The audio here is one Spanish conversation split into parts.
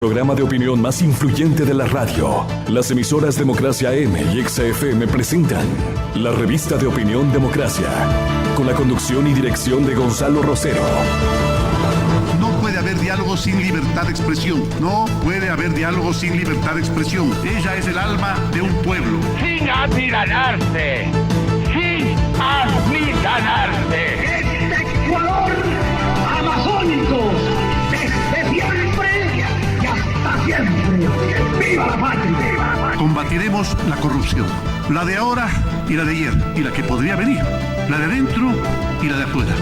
Programa de opinión más influyente de la radio. Las emisoras Democracia AM y XFM presentan la revista de opinión Democracia, con la conducción y dirección de Gonzalo Rosero. No puede haber diálogo sin libertad de expresión. No puede haber diálogo sin libertad de expresión. Ella es el alma de un pueblo. Sin amilanarse. Sin amilanarse. Este Ecuador amazónico, desde siempre y hasta siempre. ¡Viva la patria! Combatiremos la corrupción. La de ahora y la de ayer. Y la que podría venir. La de adentro y la de afuera.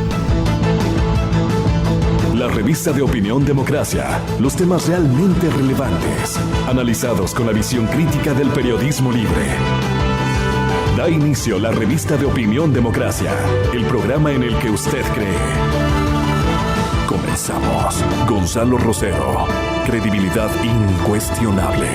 La revista de opinión Democracia. Los temas realmente relevantes, analizados con la visión crítica del periodismo libre. Da inicio la revista de opinión Democracia, el programa en el que usted cree. Comenzamos. Gonzalo Rosero. Credibilidad incuestionable.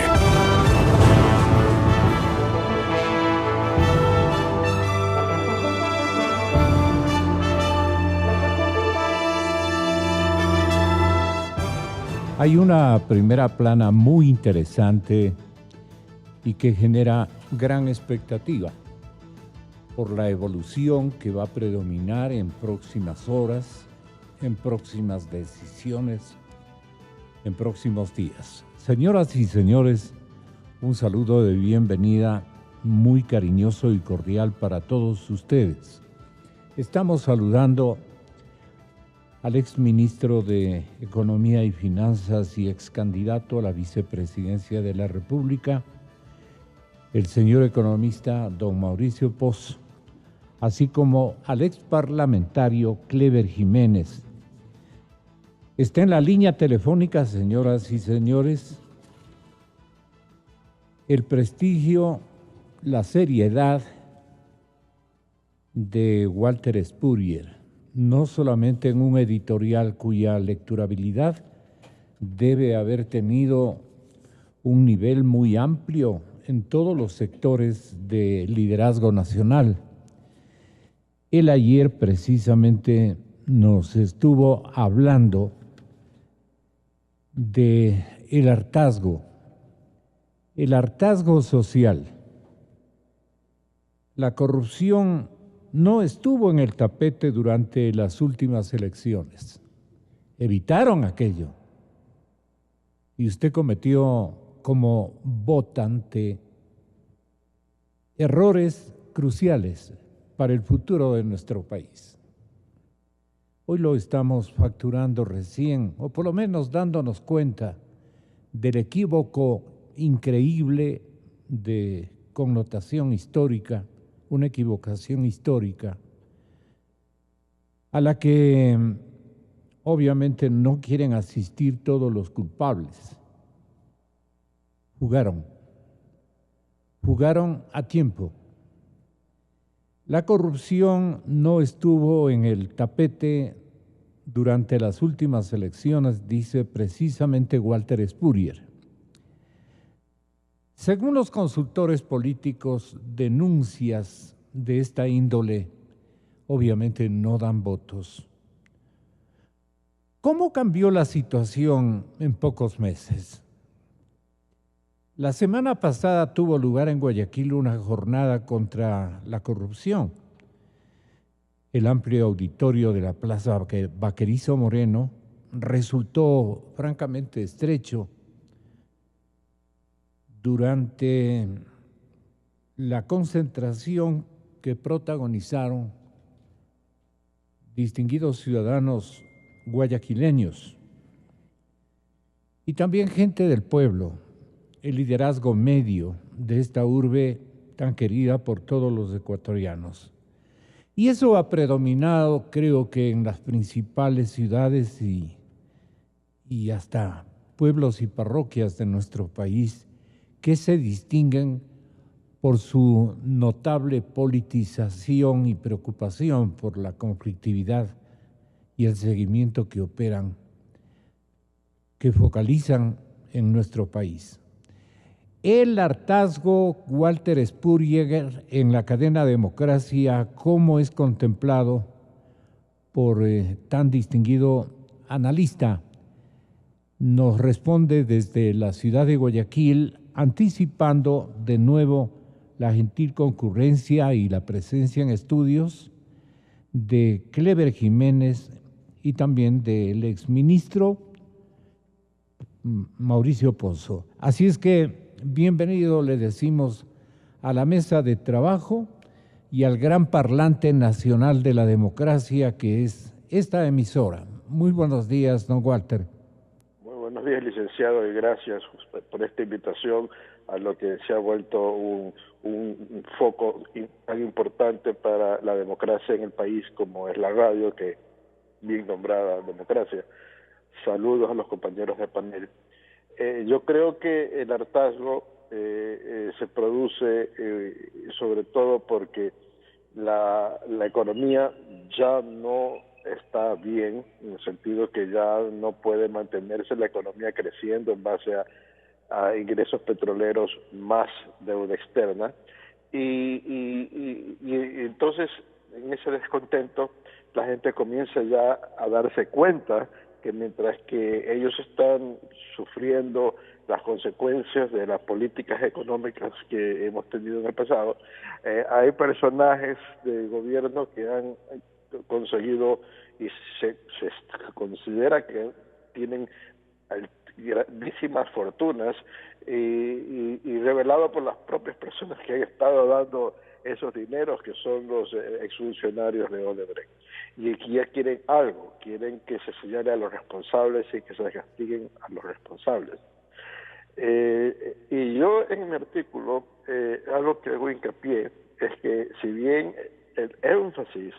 Hay una primera plana muy interesante y que genera gran expectativa por la evolución que va a predominar en próximas horas, en próximas decisiones, en próximos días. Señoras y señores, un saludo de bienvenida muy cariñoso y cordial para todos ustedes. Estamos saludando al exministro de Economía y Finanzas y excandidato a la vicepresidencia de la República, el señor economista don Mauricio Pozo, así como al exparlamentario Clever Jiménez. Está en la línea telefónica, señoras y señores, el prestigio, la seriedad de Walter Spurrier, no solamente en un editorial cuya lecturabilidad debe haber tenido un nivel muy amplio en todos los sectores de liderazgo nacional. Él ayer precisamente nos estuvo hablando de el hartazgo social. La corrupción no estuvo en el tapete durante las últimas elecciones. Evitaron aquello. Y usted cometió como votante errores cruciales para el futuro de nuestro país. Hoy lo estamos facturando recién, o por lo menos dándonos cuenta del equívoco increíble de connotación histórica, una equivocación histórica, a la que obviamente no quieren asistir todos los culpables. Jugaron a tiempo. La corrupción no estuvo en el tapete durante las últimas elecciones, dice precisamente Walter Spurrier. Según los consultores políticos, denuncias de esta índole obviamente no dan votos. ¿Cómo cambió la situación en pocos meses? La semana pasada tuvo lugar en Guayaquil una jornada contra la corrupción. El amplio auditorio de la Plaza Vaquerizo Moreno resultó francamente estrecho durante la concentración que protagonizaron distinguidos ciudadanos guayaquileños y también gente del pueblo, el liderazgo medio de esta urbe tan querida por todos los ecuatorianos. Y eso ha predominado, creo que en las principales ciudades y hasta pueblos y parroquias de nuestro país, que se distinguen por su notable politización y preocupación por la conflictividad y el seguimiento que operan, que focalizan en nuestro país. El hartazgo Walter Spurrier en la cadena Democracia, ¿cómo es contemplado por tan distinguido analista? nos responde desde la ciudad de Guayaquil, anticipando de nuevo la gentil concurrencia y la presencia en estudios de Clever Jiménez y también del exministro Mauricio Pozo. Así es que bienvenido, le decimos, a la mesa de trabajo y al gran parlante nacional de la democracia que es esta emisora. Muy buenos días, don Walter. Muy buenos días, licenciado, y gracias por esta invitación a lo que se ha vuelto un foco tan importante para la democracia en el país como es la radio, que bien nombrada democracia. Saludos a los compañeros de panel. Yo creo que el hartazgo se produce sobre todo porque la economía ya no está bien, en el sentido que ya no puede mantenerse la economía creciendo en base a ingresos petroleros más deuda externa, y entonces en ese descontento la gente comienza ya a darse cuenta que mientras que ellos están sufriendo las consecuencias de las políticas económicas que hemos tenido en el pasado, hay personajes del gobierno que han conseguido y se considera que tienen grandísimas fortunas y revelado por las propias personas que han estado dando esos dineros, que son los exfuncionarios de Odebrecht, y que ya quieren algo, quieren que se señale a los responsables y que se castiguen a los responsables. Y yo en mi artículo, algo que hago hincapié es que si bien el énfasis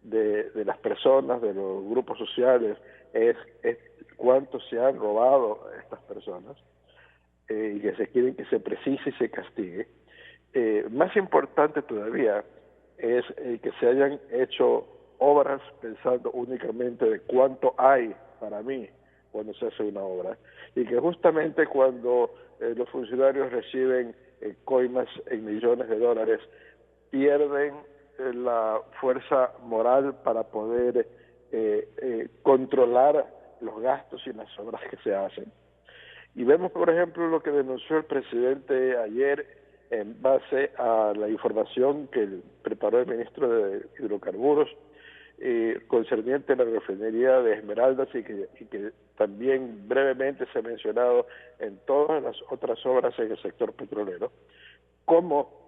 de las personas, de los grupos sociales, es cuánto se han robado estas personas, y que se quieren que se precise y se castigue, más importante todavía es que se hayan hecho obras pensando únicamente de cuánto hay para mí cuando se hace una obra, y que justamente cuando los funcionarios reciben coimas en millones de dólares, pierden la fuerza moral para poder controlar los gastos y las obras que se hacen. Y vemos, por ejemplo, lo que denunció el presidente ayer en base a la información que preparó el ministro de Hidrocarburos concerniente a la refinería de Esmeraldas, y que también brevemente se ha mencionado en todas las otras obras en el sector petrolero, como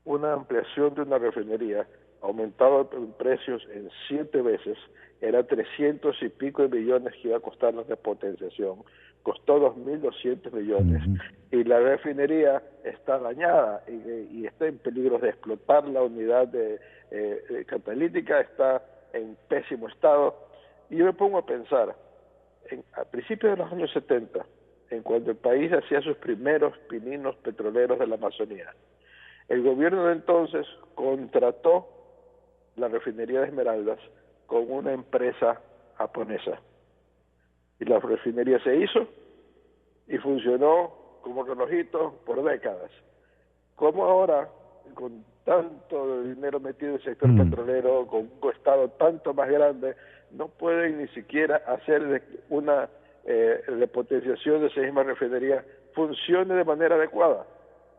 una ampliación de una refinería aumentado en precios en 7 veces, era 300 y pico de millones que iba a costar la repotenciación, costó 2.200 millones, y la refinería está dañada y está en peligro de explotar. La unidad de catalítica está en pésimo estado, y yo me pongo a pensar, a principios de los años 70, en cuando el país hacía sus primeros pininos petroleros de la Amazonía, el gobierno de entonces contrató la refinería de Esmeraldas con una empresa japonesa, y la refinería se hizo y funcionó como relojito por décadas. ¿Cómo ahora, con tanto dinero metido en el sector petrolero, con un estado tanto más grande, no pueden ni siquiera hacer una repotenciación de esa misma refinería funcione de manera adecuada?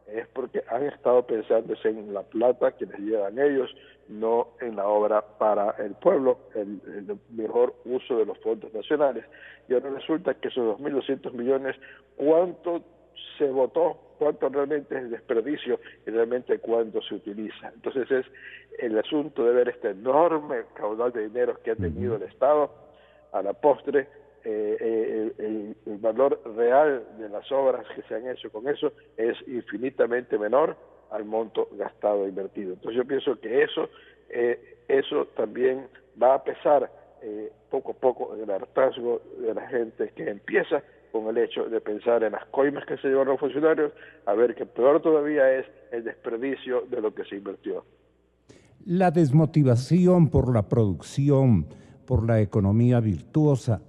Es porque han estado pensando en la plata que les llevan ellos, no en la obra para el pueblo, el mejor uso de los fondos nacionales. Y ahora resulta que esos 2.200 millones, ¿cuánto se votó? ¿Cuánto realmente es desperdicio? Y realmente cuánto se utiliza. Entonces es el asunto de ver este enorme caudal de dinero que ha tenido el Estado. A la postre, el valor real de las obras que se han hecho con eso es infinitamente menor al monto gastado e invertido. Entonces yo pienso que eso también va a pesar poco a poco en el hartazgo de la gente, que empieza con el hecho de pensar en las coimas que se llevan los funcionarios, a ver que peor todavía es el desperdicio de lo que se invirtió. La desmotivación por la producción, por la economía virtuosa,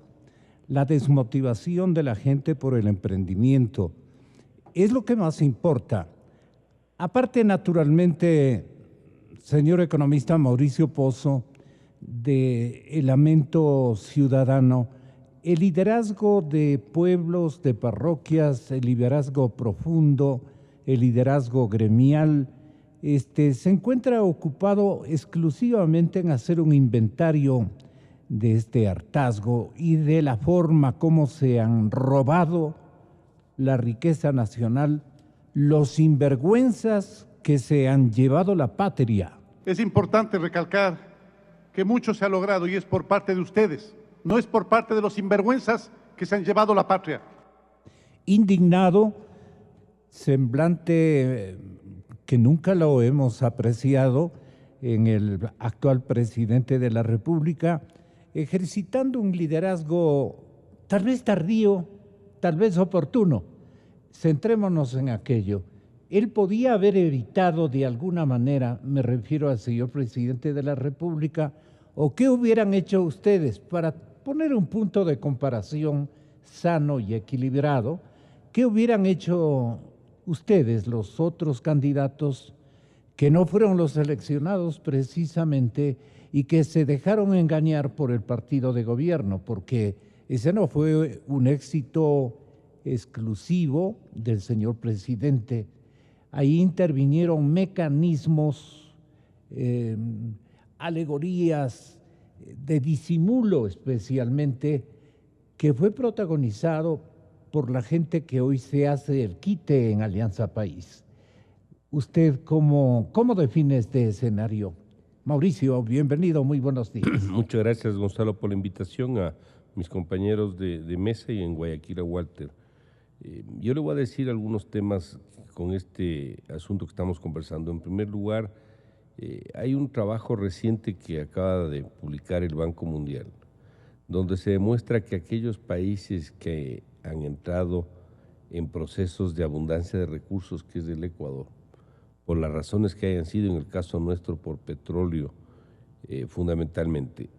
la desmotivación de la gente por el emprendimiento, es lo que más importa. Aparte, naturalmente, señor economista Mauricio Pozo, del lamento ciudadano el liderazgo de pueblos, de parroquias, el liderazgo profundo, el liderazgo gremial, se encuentra ocupado exclusivamente en hacer un inventario de este hartazgo y de la forma como se han robado la riqueza nacional los sinvergüenzas que se han llevado la patria. Es importante recalcar que mucho se ha logrado y es por parte de ustedes, no es por parte de los sinvergüenzas que se han llevado la patria. Indignado, semblante que nunca lo hemos apreciado en el actual presidente de la República, ejercitando un liderazgo tal vez tardío, tal vez oportuno. Centrémonos en aquello. Él podía haber evitado de alguna manera, me refiero al señor presidente de la República, o qué hubieran hecho ustedes para poner un punto de comparación sano y equilibrado, qué hubieran hecho ustedes, los otros candidatos que no fueron los seleccionados precisamente y que se dejaron engañar por el partido de gobierno, porque ese no fue un éxito exclusivo del señor presidente. Ahí intervinieron mecanismos, alegorías de disimulo especialmente, que fue protagonizado por la gente que hoy se hace el quite en Alianza País. ¿Usted cómo define este escenario? Mauricio, bienvenido, muy buenos días. Muchas gracias, Gonzalo, por la invitación, a mis compañeros de mesa y en Guayaquil a Walter. Yo le voy a decir algunos temas con este asunto que estamos conversando. En primer lugar, hay un trabajo reciente que acaba de publicar el Banco Mundial, donde se demuestra que aquellos países que han entrado en procesos de abundancia de recursos, que es el Ecuador, por las razones que hayan sido, en el caso nuestro por petróleo fundamentalmente,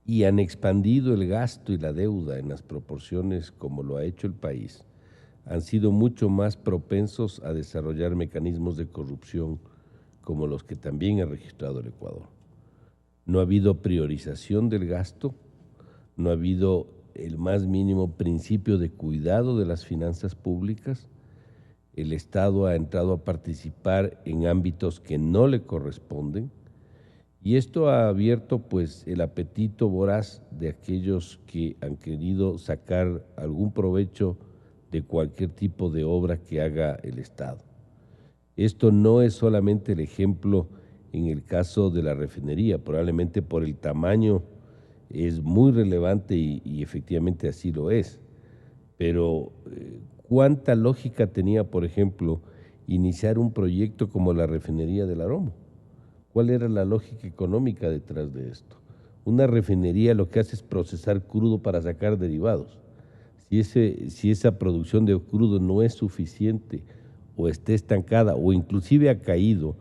y han expandido el gasto y la deuda en las proporciones como lo ha hecho el país, han sido mucho más propensos a desarrollar mecanismos de corrupción como los que también ha registrado el Ecuador. No ha habido priorización del gasto, no ha habido el más mínimo principio de cuidado de las finanzas públicas. El Estado ha entrado a participar en ámbitos que no le corresponden y esto ha abierto pues el apetito voraz de aquellos que han querido sacar algún provecho de cualquier tipo de obra que haga el Estado. Esto no es solamente el ejemplo en el caso de la refinería, probablemente por el tamaño es muy relevante y efectivamente así lo es, pero ¿cuánta lógica tenía, por ejemplo, iniciar un proyecto como la refinería del Aromo? ¿Cuál era la lógica económica detrás de esto? Una refinería lo que hace es procesar crudo para sacar derivados. Si esa producción de crudo no es suficiente o está estancada o inclusive ha caído,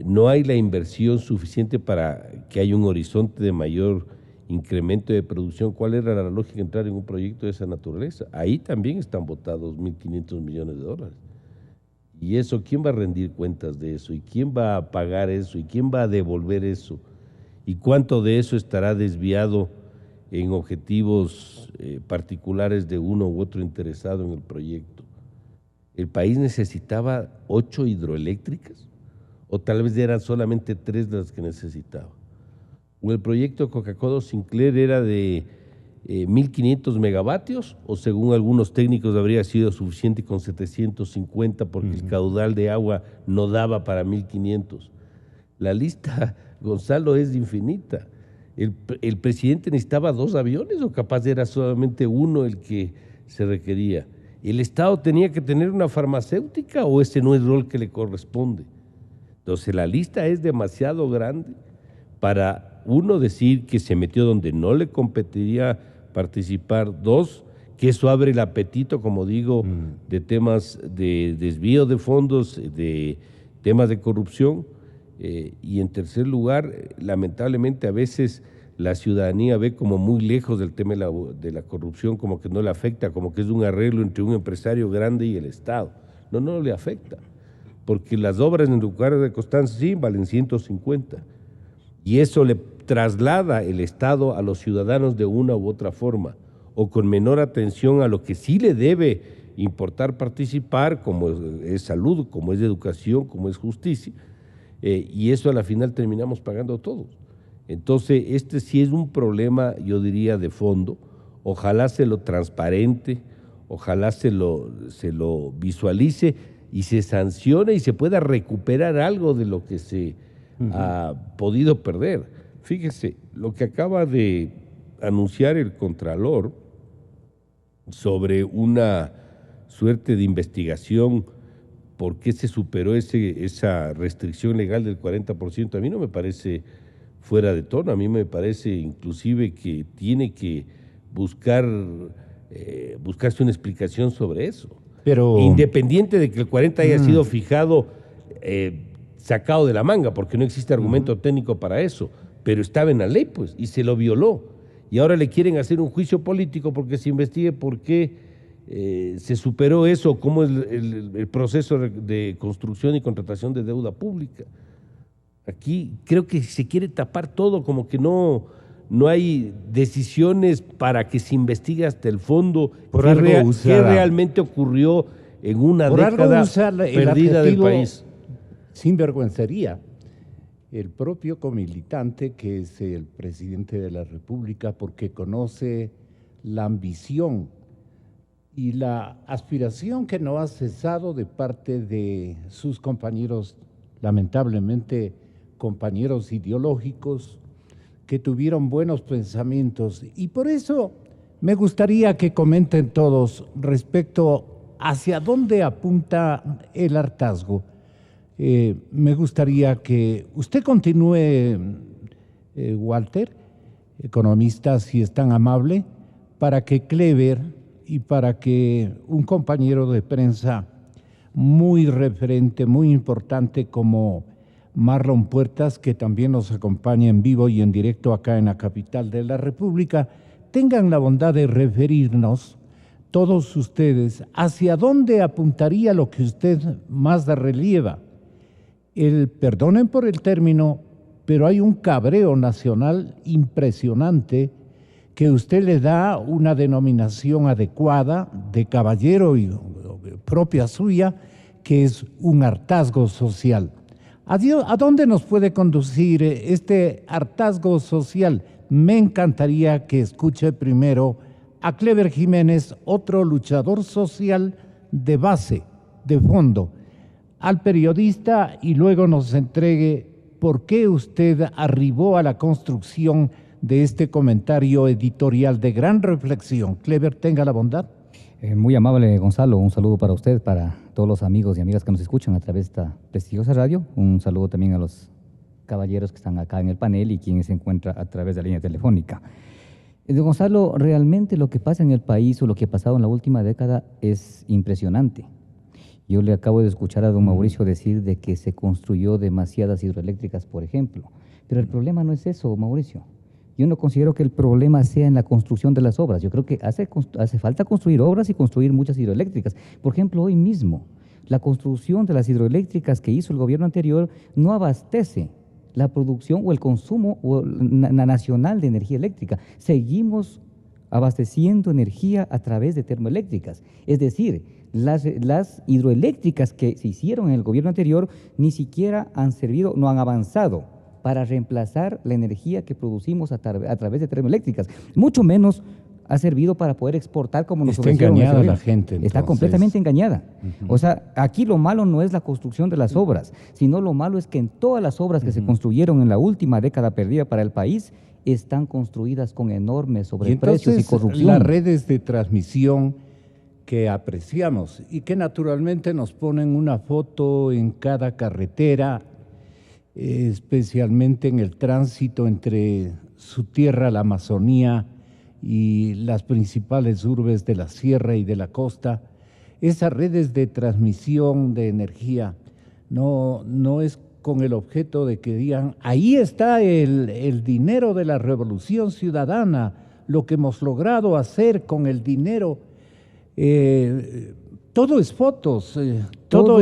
no hay la inversión suficiente para que haya un horizonte de mayor incremento de producción. ¿Cuál era la lógica de entrar en un proyecto de esa naturaleza? Ahí también están botados 1.500 millones de dólares. Y eso, ¿quién va a rendir cuentas de eso? ¿Y quién va a pagar eso? ¿Y quién va a devolver eso? ¿Y cuánto de eso estará desviado en objetivos particulares de uno u otro interesado en el proyecto? ¿El país necesitaba 8 hidroeléctricas? ¿O tal vez eran solamente 3 de las que necesitaba? ¿O el proyecto Coca-Cola Sinclair era de 1.500 megavatios? ¿O según algunos técnicos habría sido suficiente con 750 porque el caudal de agua no daba para 1.500? La lista, Gonzalo, es infinita. ¿El presidente necesitaba 2 aviones o capaz era solamente uno el que se requería? ¿El Estado tenía que tener una farmacéutica o ese no es el rol que le corresponde? Entonces la lista es demasiado grande para uno decir que se metió donde no le competiría participar. 2, que eso abre el apetito, como digo, de temas de desvío de fondos, de temas de corrupción. Y en tercer lugar, lamentablemente a veces la ciudadanía ve como muy lejos del tema de la corrupción, como que no le afecta, como que es un arreglo entre un empresario grande y el Estado. No le afecta, porque las obras en lugares de Constanza sí valen 150 y eso le traslada el Estado a los ciudadanos de una u otra forma, o con menor atención a lo que sí le debe importar participar, como es salud, como es educación, como es justicia, y eso a la final terminamos pagando todos. Entonces, este sí es un problema, yo diría, de fondo. Ojalá se lo transparente, ojalá se lo visualice y se sancione y se pueda recuperar algo de lo que se ha podido perder. Fíjese, lo que acaba de anunciar el Contralor sobre una suerte de investigación por qué se superó esa restricción legal del 40%, a mí no me parece fuera de tono, a mí me parece inclusive que tiene que buscarse una explicación sobre eso. Pero independiente de que el 40 haya sido fijado, sacado de la manga, porque no existe argumento técnico para eso, pero estaba en la ley, pues, y se lo violó. Y ahora le quieren hacer un juicio político porque se investigue por qué se superó eso, cómo es el proceso de construcción y contratación de deuda pública. Aquí creo que se quiere tapar todo, como que no hay decisiones para que se investigue hasta el fondo qué realmente ocurrió en una década perdida del país. Sinvergüencería. El propio comilitante, que es el presidente de la República, porque conoce la ambición y la aspiración que no ha cesado de parte de sus compañeros, lamentablemente compañeros ideológicos, que tuvieron buenos pensamientos. Y por eso me gustaría que comenten todos respecto hacia dónde apunta el hartazgo. Me gustaría que usted continúe, Walter, economista, si es tan amable, para que Clever y para que un compañero de prensa muy referente, muy importante como Marlon Puertas, que también nos acompaña en vivo y en directo acá en la capital de la República, tengan la bondad de referirnos todos ustedes hacia dónde apuntaría lo que usted más relieva. Perdonen por el término, pero hay un cabreo nacional impresionante que usted le da una denominación adecuada de caballero y propia suya, que es un hartazgo social. ¿A dónde nos puede conducir este hartazgo social? Me encantaría que escuche primero a Clever Jiménez, otro luchador social de base, de fondo, al periodista, y luego nos entregue por qué usted arribó a la construcción de este comentario editorial de gran reflexión. Clever, tenga la bondad. Muy amable, Gonzalo. Un saludo para usted, para todos los amigos y amigas que nos escuchan a través de esta prestigiosa radio. Un saludo también a los caballeros que están acá en el panel y quienes se encuentran a través de la línea telefónica. Gonzalo, realmente lo que pasa en el país o lo que ha pasado en la última década es impresionante. Yo le acabo de escuchar a don Mauricio decir de que se construyó demasiadas hidroeléctricas, por ejemplo. Pero el problema no es eso, Mauricio. Yo no considero que el problema sea en la construcción de las obras. Yo creo que hace falta construir obras y construir muchas hidroeléctricas. Por ejemplo, hoy mismo, la construcción de las hidroeléctricas que hizo el gobierno anterior no abastece la producción o el consumo nacional de energía eléctrica. Seguimos abasteciendo energía a través de termoeléctricas. Es decir, las hidroeléctricas que se hicieron en el gobierno anterior ni siquiera han servido, no han avanzado para reemplazar la energía que producimos a través de termoeléctricas. Mucho menos ha servido para poder exportar como nos ofrecieron. Está engañada la gente, entonces. Está completamente engañada. O sea, aquí lo malo no es la construcción de las obras, sino lo malo es que en todas las obras que se construyeron en la última década perdida para el país, están construidas con enormes sobreprecios y corrupción. Las redes de transmisión que apreciamos y que naturalmente nos ponen una foto en cada carretera, especialmente en el tránsito entre su tierra, la Amazonía, y las principales urbes de la sierra y de la costa. Esas redes de transmisión de energía no es con el objeto de que digan, ahí está el dinero de la revolución ciudadana, lo que hemos logrado hacer con el dinero Todo es fotos, todo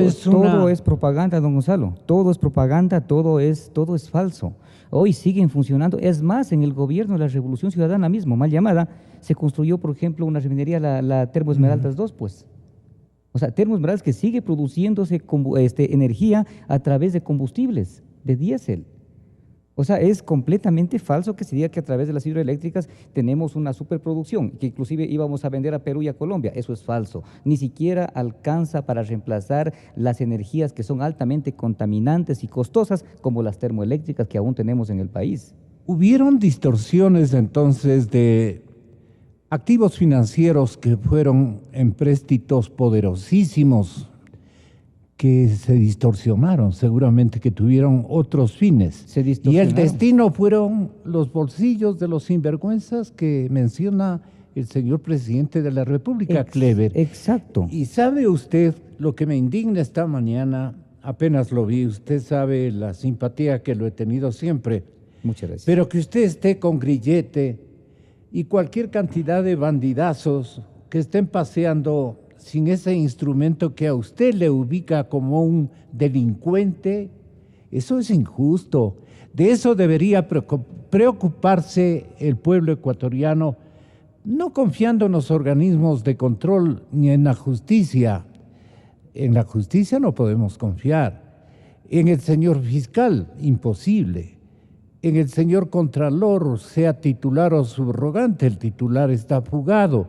es propaganda, don Gonzalo. Todo es propaganda, todo es falso. Hoy siguen funcionando. Es más, en el gobierno de la Revolución Ciudadana mismo, mal llamada, se construyó, por ejemplo, una refinería, la Termo Esmeraldas 2, pues. O sea, Termo Esmeraldas que sigue produciéndose energía a través de combustibles, de diésel. O sea, es completamente falso que se diga que a través de las hidroeléctricas tenemos una superproducción, que inclusive íbamos a vender a Perú y a Colombia. Eso es falso. Ni siquiera alcanza para reemplazar las energías que son altamente contaminantes y costosas, como las termoeléctricas que aún tenemos en el país. Hubieron distorsiones entonces de activos financieros que fueron empréstitos poderosísimos, que se distorsionaron, seguramente que tuvieron otros fines. Y el destino fueron los bolsillos de los sinvergüenzas que menciona el señor presidente de la República, Clever. Exacto. Y sabe usted lo que me indigna esta mañana, apenas lo vi, usted sabe la simpatía que lo he tenido siempre. Muchas gracias. Pero que usted esté con grillete y cualquier cantidad de bandidazos que estén paseando sin ese instrumento que a usted le ubica como un delincuente, eso es injusto. De eso debería preocuparse el pueblo ecuatoriano, no confiando en los organismos de control ni en la justicia. En la justicia no podemos confiar. En el señor fiscal, imposible. En el señor contralor, sea titular o subrogante, el titular está fugado,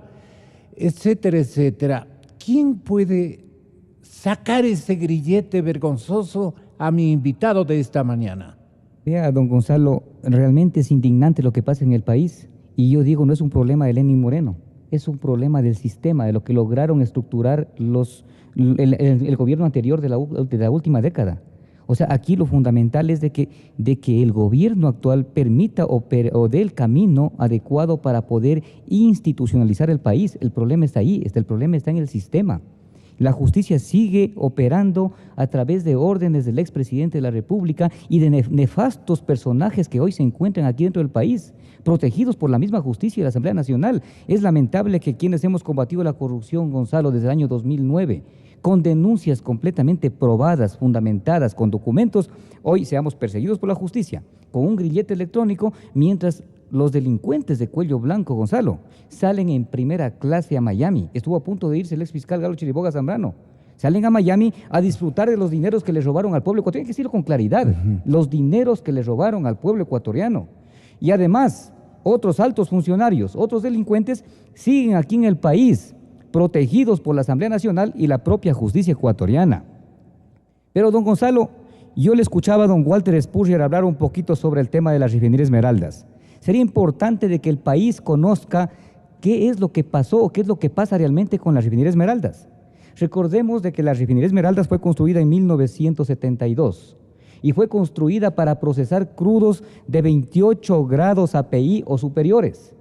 etcétera, etcétera. ¿Quién puede sacar ese grillete vergonzoso a mi invitado de esta mañana? Vea, don Gonzalo, realmente es indignante lo que pasa en el país. Y yo digo, no es un problema de Lenín Moreno, es un problema del sistema, de lo que lograron estructurar el gobierno anterior de la última década. O sea, aquí lo fundamental es de que el gobierno actual permita o dé el camino adecuado para poder institucionalizar el país. El problema está ahí, el problema está en el sistema. La justicia sigue operando a través de órdenes del expresidente de la República y de nefastos personajes que hoy se encuentran aquí dentro del país, protegidos por la misma justicia y la Asamblea Nacional. Es lamentable que quienes hemos combatido la corrupción, Gonzalo, desde el año 2009, con denuncias completamente probadas, fundamentadas, con documentos, hoy seamos perseguidos por la justicia, con un grillete electrónico, mientras los delincuentes de cuello blanco, Gonzalo, salen en primera clase a Miami. Estuvo a punto de irse el exfiscal Galo Chiriboga Zambrano. Salen a Miami a disfrutar de los dineros que les robaron al pueblo ecuatoriano. Hay que decirlo con claridad, los dineros que les robaron al pueblo ecuatoriano. Y además, otros altos funcionarios, otros delincuentes, siguen aquí en el país, protegidos por la Asamblea Nacional y la propia justicia ecuatoriana. Pero, don Gonzalo, yo le escuchaba a don Walter Spurrier hablar un poquito sobre el tema de las refinerías Esmeraldas. Sería importante de que el país conozca qué es lo que pasó o qué es lo que pasa realmente con las refinerías Esmeraldas. Recordemos de que la refinería Esmeraldas fue construida en 1972 y fue construida para procesar crudos de 28 grados API o superiores.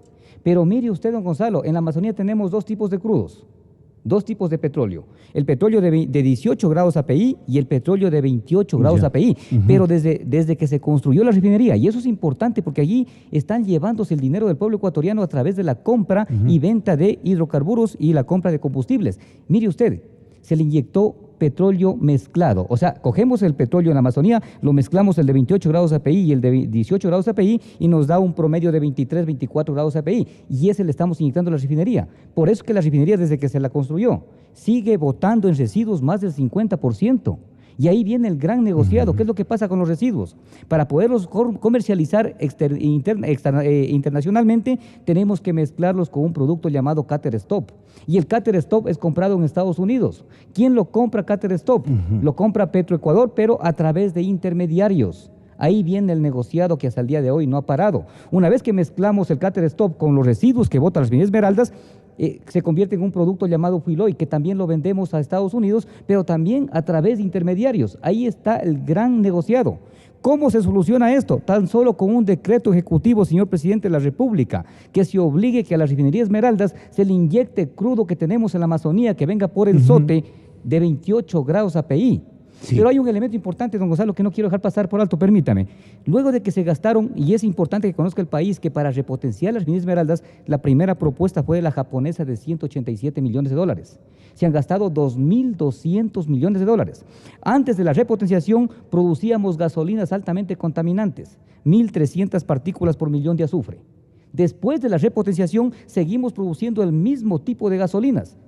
Pero mire usted, don Gonzalo, en la Amazonía tenemos dos tipos de crudos, dos tipos de petróleo. El petróleo de 18 grados API y el petróleo de 28 grados API. Pero desde que se construyó la refinería, y eso es importante porque allí están llevándose el dinero del pueblo ecuatoriano a través de la compra y venta de hidrocarburos y la compra de combustibles. Mire usted, se le inyectó petróleo mezclado. O sea, cogemos el petróleo en la Amazonía, lo mezclamos el de 28 grados API y el de 18 grados API y nos da un promedio de 23, 24 grados API. Y ese le estamos inyectando a la refinería. Por eso que la refinería, desde que se la construyó, sigue botando en residuos más del 50%. Y ahí viene el gran negociado. ¿Qué es lo que pasa con los residuos? Para poderlos comercializar internacionalmente, tenemos que mezclarlos con un producto llamado Cutter Stop. Y el Cutter Stop es comprado en Estados Unidos. ¿Quién lo compra, Cutter Stop? Lo compra Petroecuador, pero a través de intermediarios. Ahí viene el negociado que hasta el día de hoy no ha parado. Una vez que mezclamos el Cutter Stop con los residuos que botan las refinerías Esmeraldas, se convierte en un producto llamado Filoy, que también lo vendemos a Estados Unidos, pero también a través de intermediarios. Ahí está el gran negociado. ¿Cómo se soluciona esto? Tan solo con un decreto ejecutivo, señor presidente de la República, que se obligue que a las refinerías Esmeraldas se le inyecte crudo que tenemos en la Amazonía, que venga por el SOTE de 28 grados API. Sí. Pero hay un elemento importante, don Gonzalo, que no quiero dejar pasar por alto, permítame. Luego de que se gastaron, y es importante que conozca el país, que para repotenciar las minas esmeraldas, la primera propuesta fue de la japonesa de 187 millones de dólares. Se han gastado 2.200 millones de dólares. Antes de la repotenciación, producíamos gasolinas altamente contaminantes, 1.300 partículas por millón de azufre. Después de la repotenciación, seguimos produciendo el mismo tipo de gasolinas,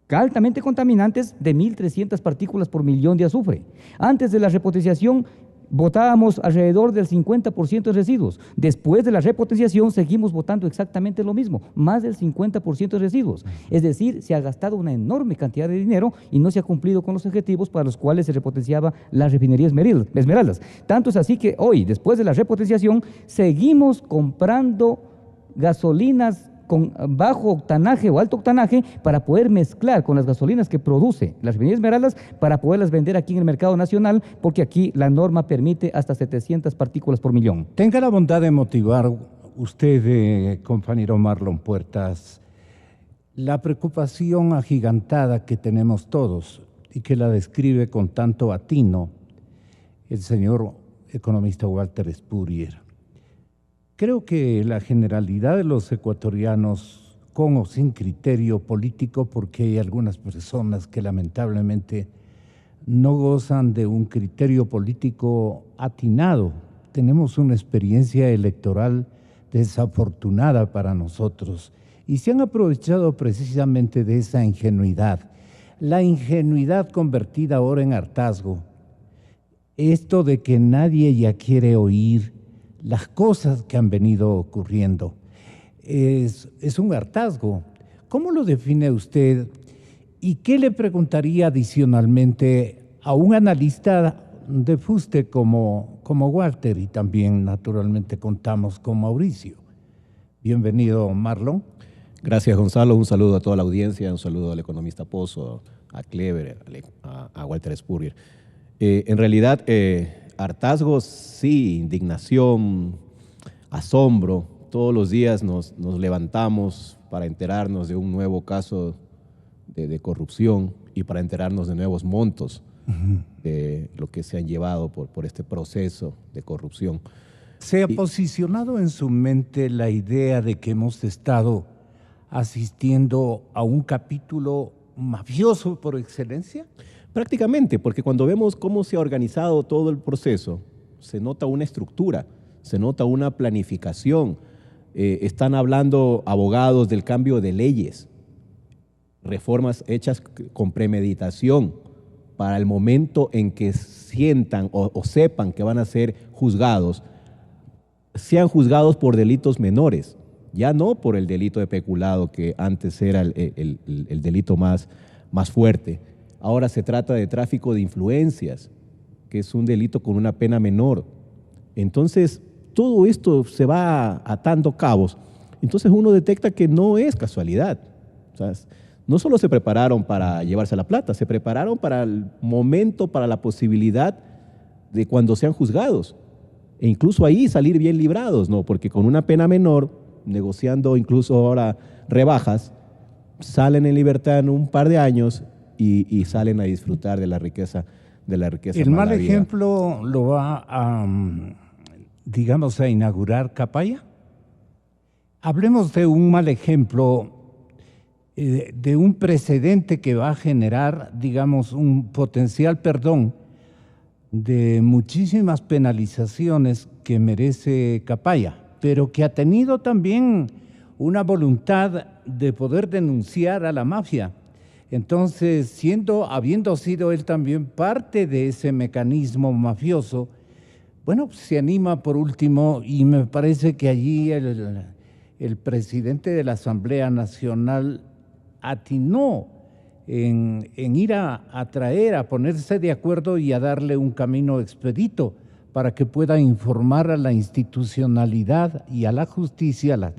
altamente contaminantes, de 1.300 partículas por millón de azufre. Antes de la repotenciación botábamos alrededor del 50% de residuos. Después de la repotenciación seguimos botando exactamente lo mismo, más del 50% de residuos. Es decir, se ha gastado una enorme cantidad de dinero y no se ha cumplido con los objetivos para los cuales se repotenciaba la refinería Esmeraldas. Tanto es así que hoy, después de la repotenciación, seguimos comprando gasolinas con bajo octanaje o alto octanaje para poder mezclar con las gasolinas que produce la refinería Esmeraldas para poderlas vender aquí en el mercado nacional, porque aquí la norma permite hasta 700 partículas por millón. Tenga la bondad de motivar usted, compañero Marlon Puertas, la preocupación agigantada que tenemos todos y que la describe con tanto atino el señor economista Walter Spurrier. Creo que la generalidad de los ecuatorianos, con o sin criterio político, porque hay algunas personas que lamentablemente no gozan de un criterio político atinado, tenemos una experiencia electoral desafortunada para nosotros y se han aprovechado precisamente de esa ingenuidad. La ingenuidad convertida ahora en hartazgo, esto de que nadie ya quiere oír las cosas que han venido ocurriendo, es un hartazgo. ¿Cómo lo define usted? ¿Y qué le preguntaría adicionalmente a un analista de fuste como Walter? Y también, naturalmente, contamos con Mauricio. Bienvenido, Marlon. Gracias, Gonzalo. Un saludo a toda la audiencia, un saludo al economista Pozo, a Clever, a Walter Spurrier. En realidad, hartazgo, sí, indignación, asombro. Todos los días nos levantamos para enterarnos de un nuevo caso de corrupción y para enterarnos de nuevos montos de lo que se han llevado por este proceso de corrupción. ¿Se ha posicionado en su mente la idea de que hemos estado asistiendo a un capítulo mafioso por excelencia? Prácticamente, porque cuando vemos cómo se ha organizado todo el proceso, se nota una estructura, se nota una planificación. Están hablando abogados del cambio de leyes, reformas hechas con premeditación para el momento en que sientan o sepan que van a ser juzgados, sean juzgados por delitos menores, ya no por el delito de peculado que antes era el delito más fuerte. Ahora se trata de tráfico de influencias, que es un delito con una pena menor. Entonces, todo esto se va atando cabos. Entonces uno detecta que no es casualidad. O sea, no solo se prepararon para llevarse la plata, se prepararon para el momento, para la posibilidad de cuando sean juzgados. E incluso ahí salir bien librados, ¿no? Porque con una pena menor, negociando incluso ahora rebajas, salen en libertad en un par de años y salen a disfrutar de la riqueza El mal ejemplo lo va a, digamos, a inaugurar Capaya. Hablemos de un mal ejemplo, de un precedente que va a generar, digamos, un potencial perdón de muchísimas penalizaciones que merece Capaya, pero que ha tenido también una voluntad de poder denunciar a la mafia. Entonces, habiendo sido él también parte de ese mecanismo mafioso, bueno, se anima por último, y me parece que allí el presidente de la Asamblea Nacional atinó en ir a traer, a ponerse de acuerdo y a darle un camino expedito para que pueda informar a la institucionalidad y a la justicia, a la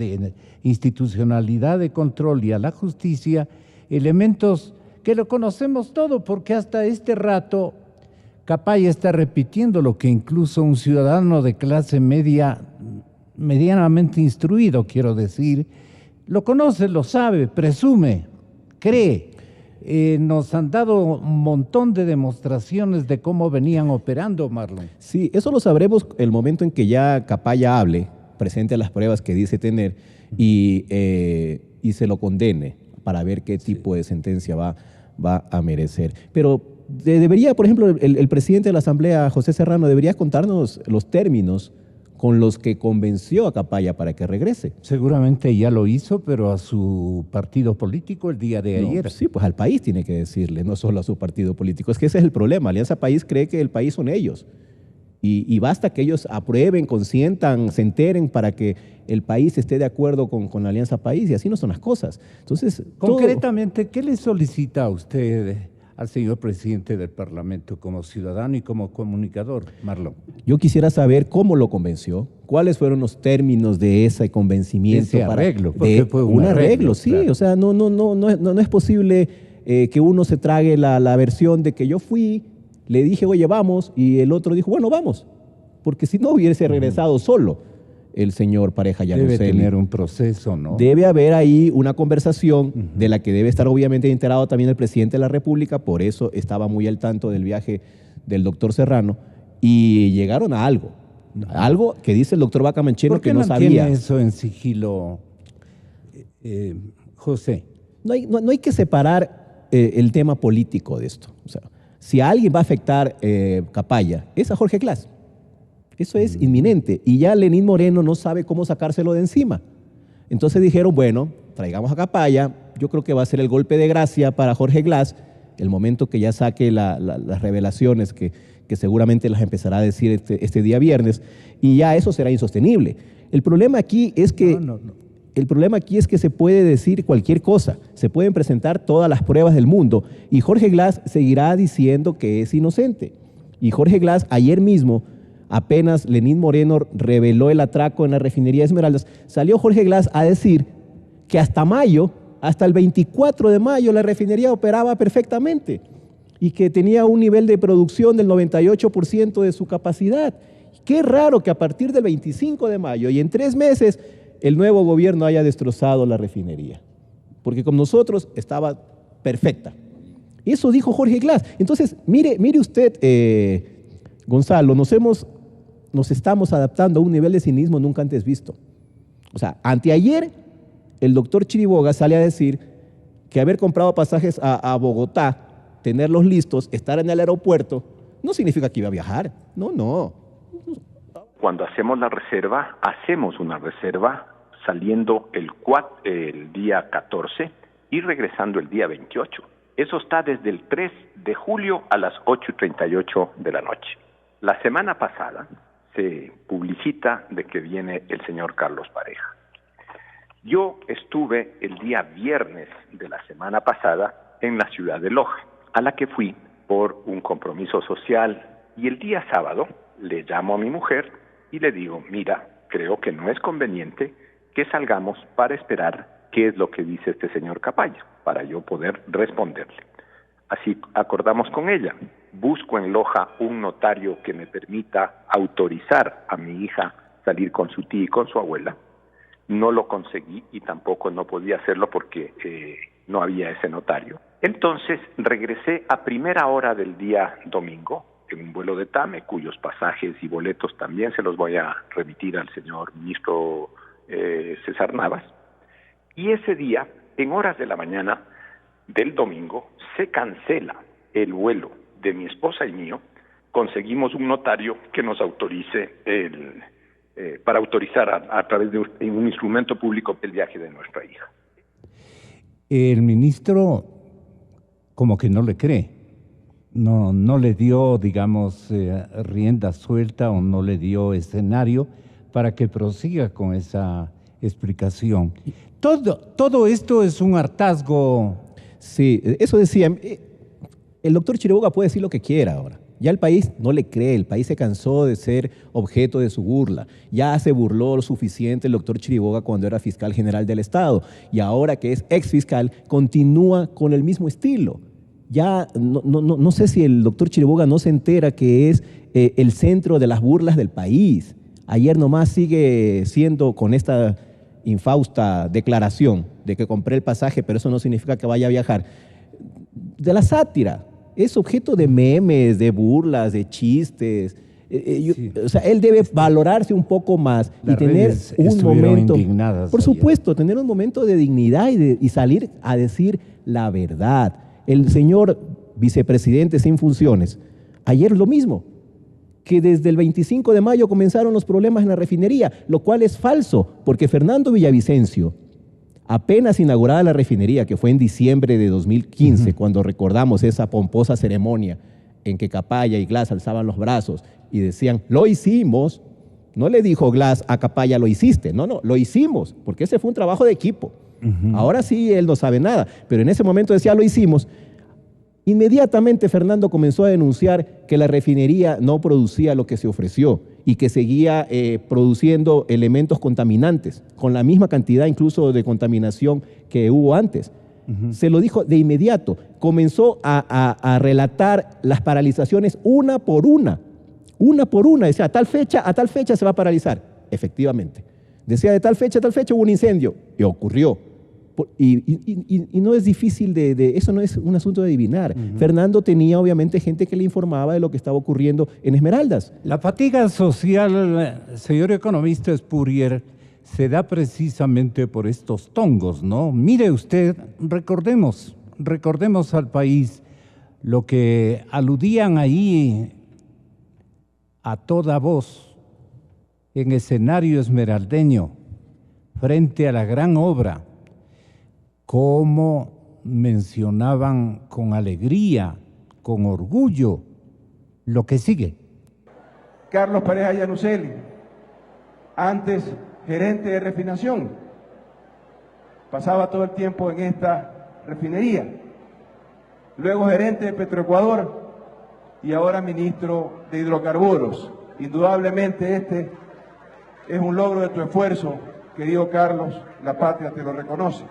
institucionalidad de control y a la justicia, elementos que lo conocemos todo, porque hasta este rato Capaya está repitiendo lo que incluso un ciudadano de clase media, medianamente instruido, quiero decir, lo conoce, lo sabe, presume, cree. nos han dado un montón de demostraciones de cómo venían operando, Marlon. Sí, eso lo sabremos el momento en que ya Capaya hable, presente las pruebas que dice tener y se lo condene para ver qué tipo de sentencia va a merecer. Pero debería, por ejemplo, el presidente de la Asamblea, José Serrano, debería contarnos los términos con los que convenció a Capaya para que regrese. Seguramente ya lo hizo, pero a su partido político el día de ayer. Sí, pues al país tiene que decirle, no solo a su partido político. Es que ese es el problema. Alianza País cree que el país son ellos. Y basta que ellos aprueben, consientan, se enteren para que el país esté de acuerdo con la Alianza País, y así no son las cosas. Entonces, concretamente, ¿qué le solicita a usted al señor presidente del Parlamento como ciudadano y como comunicador, Marlon? Yo quisiera saber cómo lo convenció, cuáles fueron los términos de ese convencimiento. Ese arreglo, porque fue un arreglo, sí, claro. O sea, no es posible que uno se trague la versión de que yo fui, le dije, oye, vamos, y el otro dijo, bueno, vamos, porque si no hubiese regresado solo el señor Pareja Yanoselli. Debe tener un proceso, ¿no? Debe haber ahí una conversación de la que debe estar obviamente enterado también el presidente de la República, por eso estaba muy al tanto del viaje del doctor Serrano, y llegaron a algo, algo que dice el doctor Vaca Mancheno que no sabía. ¿Por qué mantiene eso en sigilo, José? No hay que separar el tema político de esto. O sea, si a alguien va a afectar Capaya, es a Jorge Glass. Eso es inminente. Y ya Lenín Moreno no sabe cómo sacárselo de encima. Entonces dijeron, bueno, traigamos a Capaya. Yo creo que va a ser el golpe de gracia para Jorge Glass, el momento que ya saque las revelaciones que seguramente las empezará a decir este día viernes, y ya eso será insostenible. El problema aquí es que el problema aquí es que se puede decir cualquier cosa, se pueden presentar todas las pruebas del mundo y Jorge Glass seguirá diciendo que es inocente. Y Jorge Glass ayer mismo, apenas Lenín Moreno reveló el atraco en la refinería de Esmeraldas, salió Jorge Glass a decir que hasta mayo, hasta el 24 de mayo, la refinería operaba perfectamente y que tenía un nivel de producción del 98% de su capacidad. Qué raro que a partir del 25 de mayo y en 3 meses el nuevo gobierno haya destrozado la refinería, porque con nosotros estaba perfecta. Eso dijo Jorge Glass. Entonces, mire usted, Gonzalo, nos estamos adaptando a un nivel de cinismo nunca antes visto. O sea, anteayer el doctor Chiriboga sale a decir que haber comprado pasajes a Bogotá, tenerlos listos, estar en el aeropuerto, no significa que iba a viajar. No. Cuando hacemos una reserva saliendo el día 14 y regresando el día 28. Eso está desde el 3 de julio a las 8:38 de la noche. La semana pasada se publicita de que viene el señor Carlos Pareja. Yo estuve el día viernes de la semana pasada en la ciudad de Loja, a la que fui por un compromiso social, y el día sábado le llamo a mi mujer y le digo, mira, creo que no es conveniente que salgamos para esperar qué es lo que dice este señor Capaya, para yo poder responderle. Así acordamos con ella. Busco en Loja un notario que me permita autorizar a mi hija salir con su tía y con su abuela. No lo conseguí y tampoco no podía hacerlo porque no había ese notario. Entonces regresé a primera hora del día domingo en un vuelo de TAME, cuyos pasajes y boletos también se los voy a remitir al señor ministro César Navas. Y ese día, en horas de la mañana del domingo, se cancela el vuelo de mi esposa y mío. Conseguimos un notario que nos autorice para autorizar a través de un instrumento público el viaje de nuestra hija. El ministro como que no le cree. No le dio, digamos, rienda suelta o no le dio escenario para que prosiga con esa explicación. Todo esto es un hartazgo. Sí, eso decía. El doctor Chiriboga puede decir lo que quiera ahora. Ya el país no le cree, el país se cansó de ser objeto de su burla. Ya se burló lo suficiente el doctor Chiriboga cuando era fiscal general del Estado. Y ahora que es ex fiscal, continúa con el mismo estilo. Ya no sé si el doctor Chiriboga no se entera que es el centro de las burlas del país. Ayer nomás sigue siendo con esta infausta declaración de que compré el pasaje, pero eso no significa que vaya a viajar. de la sátira, es objeto de memes, de burlas, de chistes. O sea, él debe valorarse un poco más y tener un momento, por supuesto, tener un momento de dignidad y salir a decir la verdad. El señor vicepresidente sin funciones, ayer lo mismo, que desde el 25 de mayo comenzaron los problemas en la refinería, lo cual es falso, porque Fernando Villavicencio, apenas inaugurada la refinería, que fue en diciembre de 2015, cuando recordamos esa pomposa ceremonia en que Capaya y Glass alzaban los brazos y decían, lo hicimos. No le dijo Glass a Capaya, lo hiciste. No, lo hicimos, porque ese fue un trabajo de equipo. Ahora sí, él no sabe nada, pero en ese momento decía, lo hicimos. Inmediatamente Fernando comenzó a denunciar que la refinería no producía lo que se ofreció y que seguía produciendo elementos contaminantes, con la misma cantidad incluso de contaminación que hubo antes. Se lo dijo de inmediato. Comenzó a relatar las paralizaciones una por una. Decía, a tal fecha se va a paralizar. Efectivamente. Decía, de tal fecha hubo un incendio. Y ocurrió. Y no es difícil eso no es un asunto de adivinar. Fernando tenía obviamente gente que le informaba de lo que estaba ocurriendo en Esmeraldas. La fatiga social, señor economista Spurrier, se da precisamente por estos tongos, ¿no? Mire usted, recordemos al país lo que aludían ahí a toda voz en escenario esmeraldeño frente a la gran obra, cómo mencionaban con alegría, con orgullo, lo que sigue. Carlos Pareja Llanuselli, antes gerente de refinación, pasaba todo el tiempo en esta refinería, luego gerente de Petroecuador y ahora ministro de hidrocarburos. Indudablemente este es un logro de tu esfuerzo, querido Carlos, la patria te lo reconoce.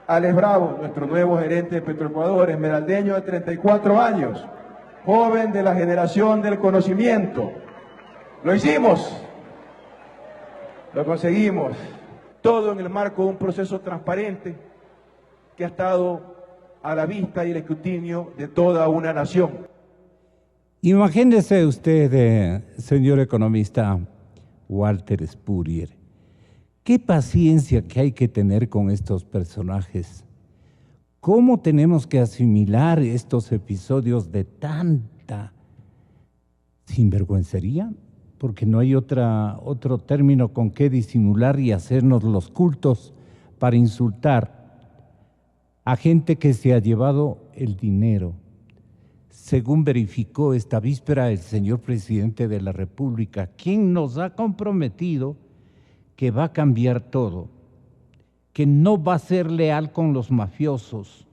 Alex Bravo, nuestro nuevo gerente de Petroecuador, esmeraldeño de 34 años, joven de la generación del conocimiento. Lo hicimos, lo conseguimos, todo en el marco de un proceso transparente que ha estado a la vista y el escrutinio de toda una nación. Imagínese usted, señor economista Walter Spurrier, qué paciencia que hay que tener con estos personajes. ¿Cómo tenemos que asimilar estos episodios de tanta sinvergüencería? Porque no hay otro término con que disimular y hacernos los cultos para insultar a gente que se ha llevado el dinero. Según verificó esta víspera el señor presidente de la República, quien nos ha comprometido que va a cambiar todo, que no va a ser leal con los mafiosos,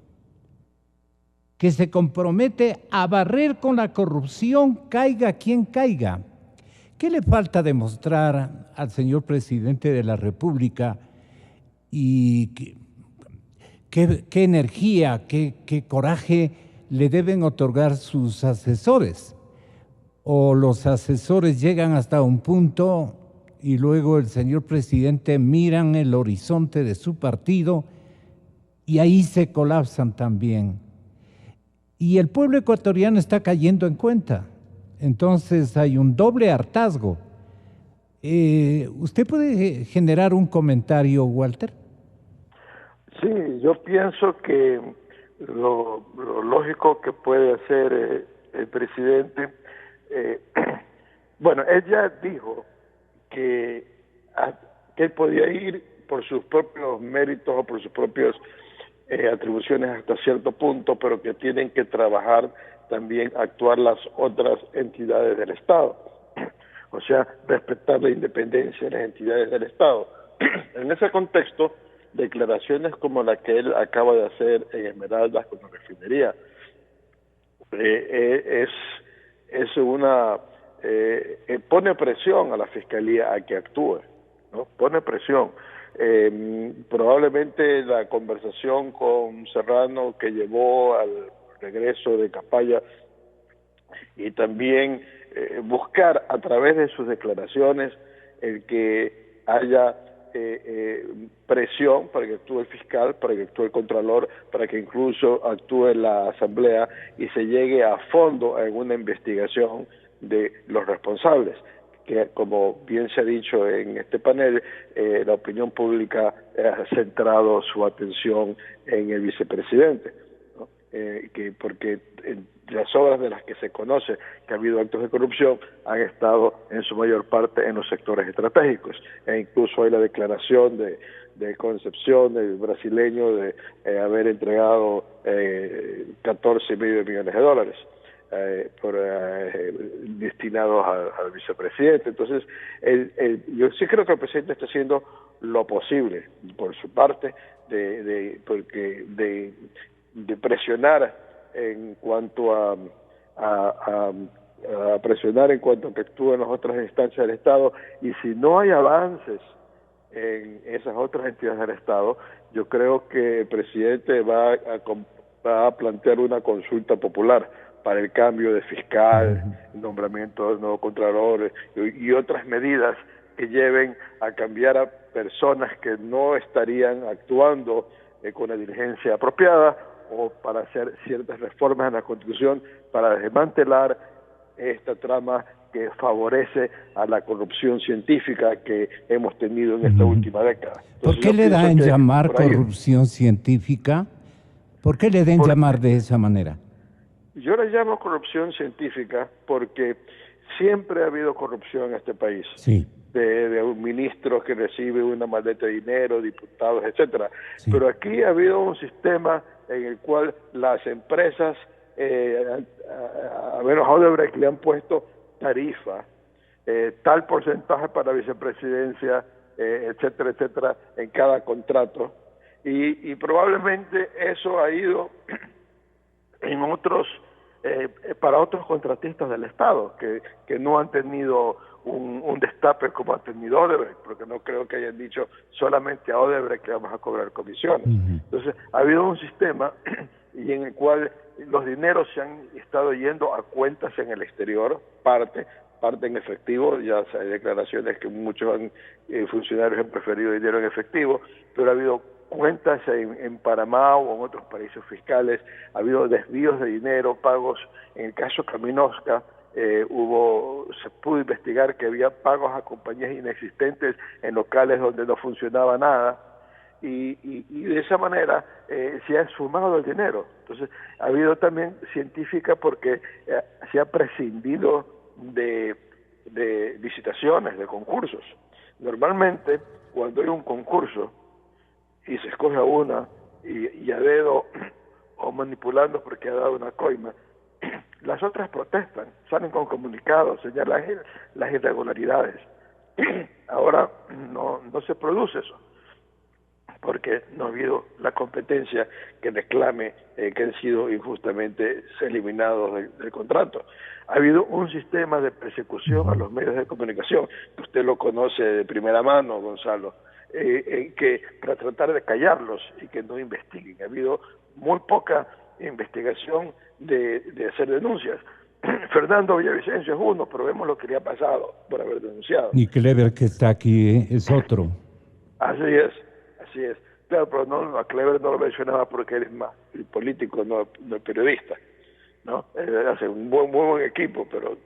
que se compromete a barrer con la corrupción, caiga quien caiga. ¿Qué le falta demostrar al señor presidente de la República y qué energía, qué coraje le deben otorgar sus asesores? ¿O los asesores llegan hasta un punto y luego el señor presidente miran el horizonte de su partido y ahí se colapsan también? Y el pueblo ecuatoriano está cayendo en cuenta. Entonces hay un doble hartazgo. ¿Usted puede generar un comentario, Walter? Sí, yo pienso que lo lógico que puede hacer el presidente, bueno, él ya dijo que él podía ir por sus propios méritos o por sus propias atribuciones hasta cierto punto, pero que tienen que trabajar también, actuar las otras entidades del Estado, o sea, respetar la independencia de las entidades del Estado. En ese contexto, declaraciones como la que él acaba de hacer en Esmeraldas con la refinería pone presión a la Fiscalía a que actúe, ¿no? Pone presión. Probablemente la conversación con Serrano que llevó al regreso de Capaya y también buscar a través de sus declaraciones el que haya presión para que actúe el fiscal, para que actúe el contralor, para que incluso actúe la asamblea y se llegue a fondo en una investigación de los responsables, que como bien se ha dicho en este panel, la opinión pública ha centrado su atención en el vicepresidente, ¿no? Porque las obras de las que se conoce que ha habido actos de corrupción han estado en su mayor parte en los sectores estratégicos, e incluso hay la declaración de Concepción, del brasileño, de haber entregado 14,5 millones de dólares destinados al vicepresidente. Entonces, yo sí creo que el presidente está haciendo lo posible por su parte de presionar en cuanto a presionar en cuanto a que actúen las otras instancias del Estado, y si no hay avances en esas otras entidades del Estado, yo creo que el presidente va a plantear una consulta popular para el cambio de fiscal, nombramiento de nuevos contralores y otras medidas que lleven a cambiar a personas que no estarían actuando con la diligencia apropiada, o para hacer ciertas reformas en la Constitución para desmantelar esta trama que favorece a la corrupción científica que hemos tenido en esta última década. Entonces, ¿por qué le da en llamar corrupción científica? ¿Por qué le da en llamar de esa manera? Yo le llamo corrupción científica porque siempre ha habido corrupción en este país. Sí. De un ministro que recibe una maleta de dinero, diputados, etcétera. Sí. Pero aquí ha habido un sistema en el cual las empresas, a menos a Odebrecht, le han puesto tarifa, tal porcentaje para vicepresidencia, etcétera, etcétera, en cada contrato. Y probablemente eso ha ido en otros, para otros contratistas del Estado, que no han tenido un destape como ha tenido Odebrecht, porque no creo que hayan dicho solamente a Odebrecht que vamos a cobrar comisiones. Entonces, ha habido un sistema y en el cual los dineros se han estado yendo a cuentas en el exterior, parte en efectivo, ya hay declaraciones que muchos funcionarios han preferido dinero en efectivo, pero ha habido cuentas en Panamá o en otros paraísos fiscales, ha habido desvíos de dinero, pagos. En el caso Caminosca, se pudo investigar que había pagos a compañías inexistentes en locales donde no funcionaba nada, y de esa manera se ha esfumado el dinero. Entonces, ha habido también científica porque se ha prescindido de licitaciones, de concursos. Normalmente, cuando hay un concurso y se escoge a una y a dedo o manipulando porque ha dado una coima, las otras protestan, salen con comunicados, señalan las irregularidades. Ahora no se produce eso, porque no ha habido la competencia que reclame que han sido injustamente eliminados del contrato. Ha habido un sistema de persecución a los medios de comunicación, que usted lo conoce de primera mano, Gonzalo, que para tratar de callarlos y que no investiguen. Ha habido muy poca investigación de hacer denuncias. Fernando Villavicencio es uno, pero vemos lo que le ha pasado por haber denunciado. Y Clever, que está aquí, es otro. Así es. Claro, pero a Clever no lo mencionaba porque él es más el político, no el periodista, ¿no? Hace un muy buen equipo, pero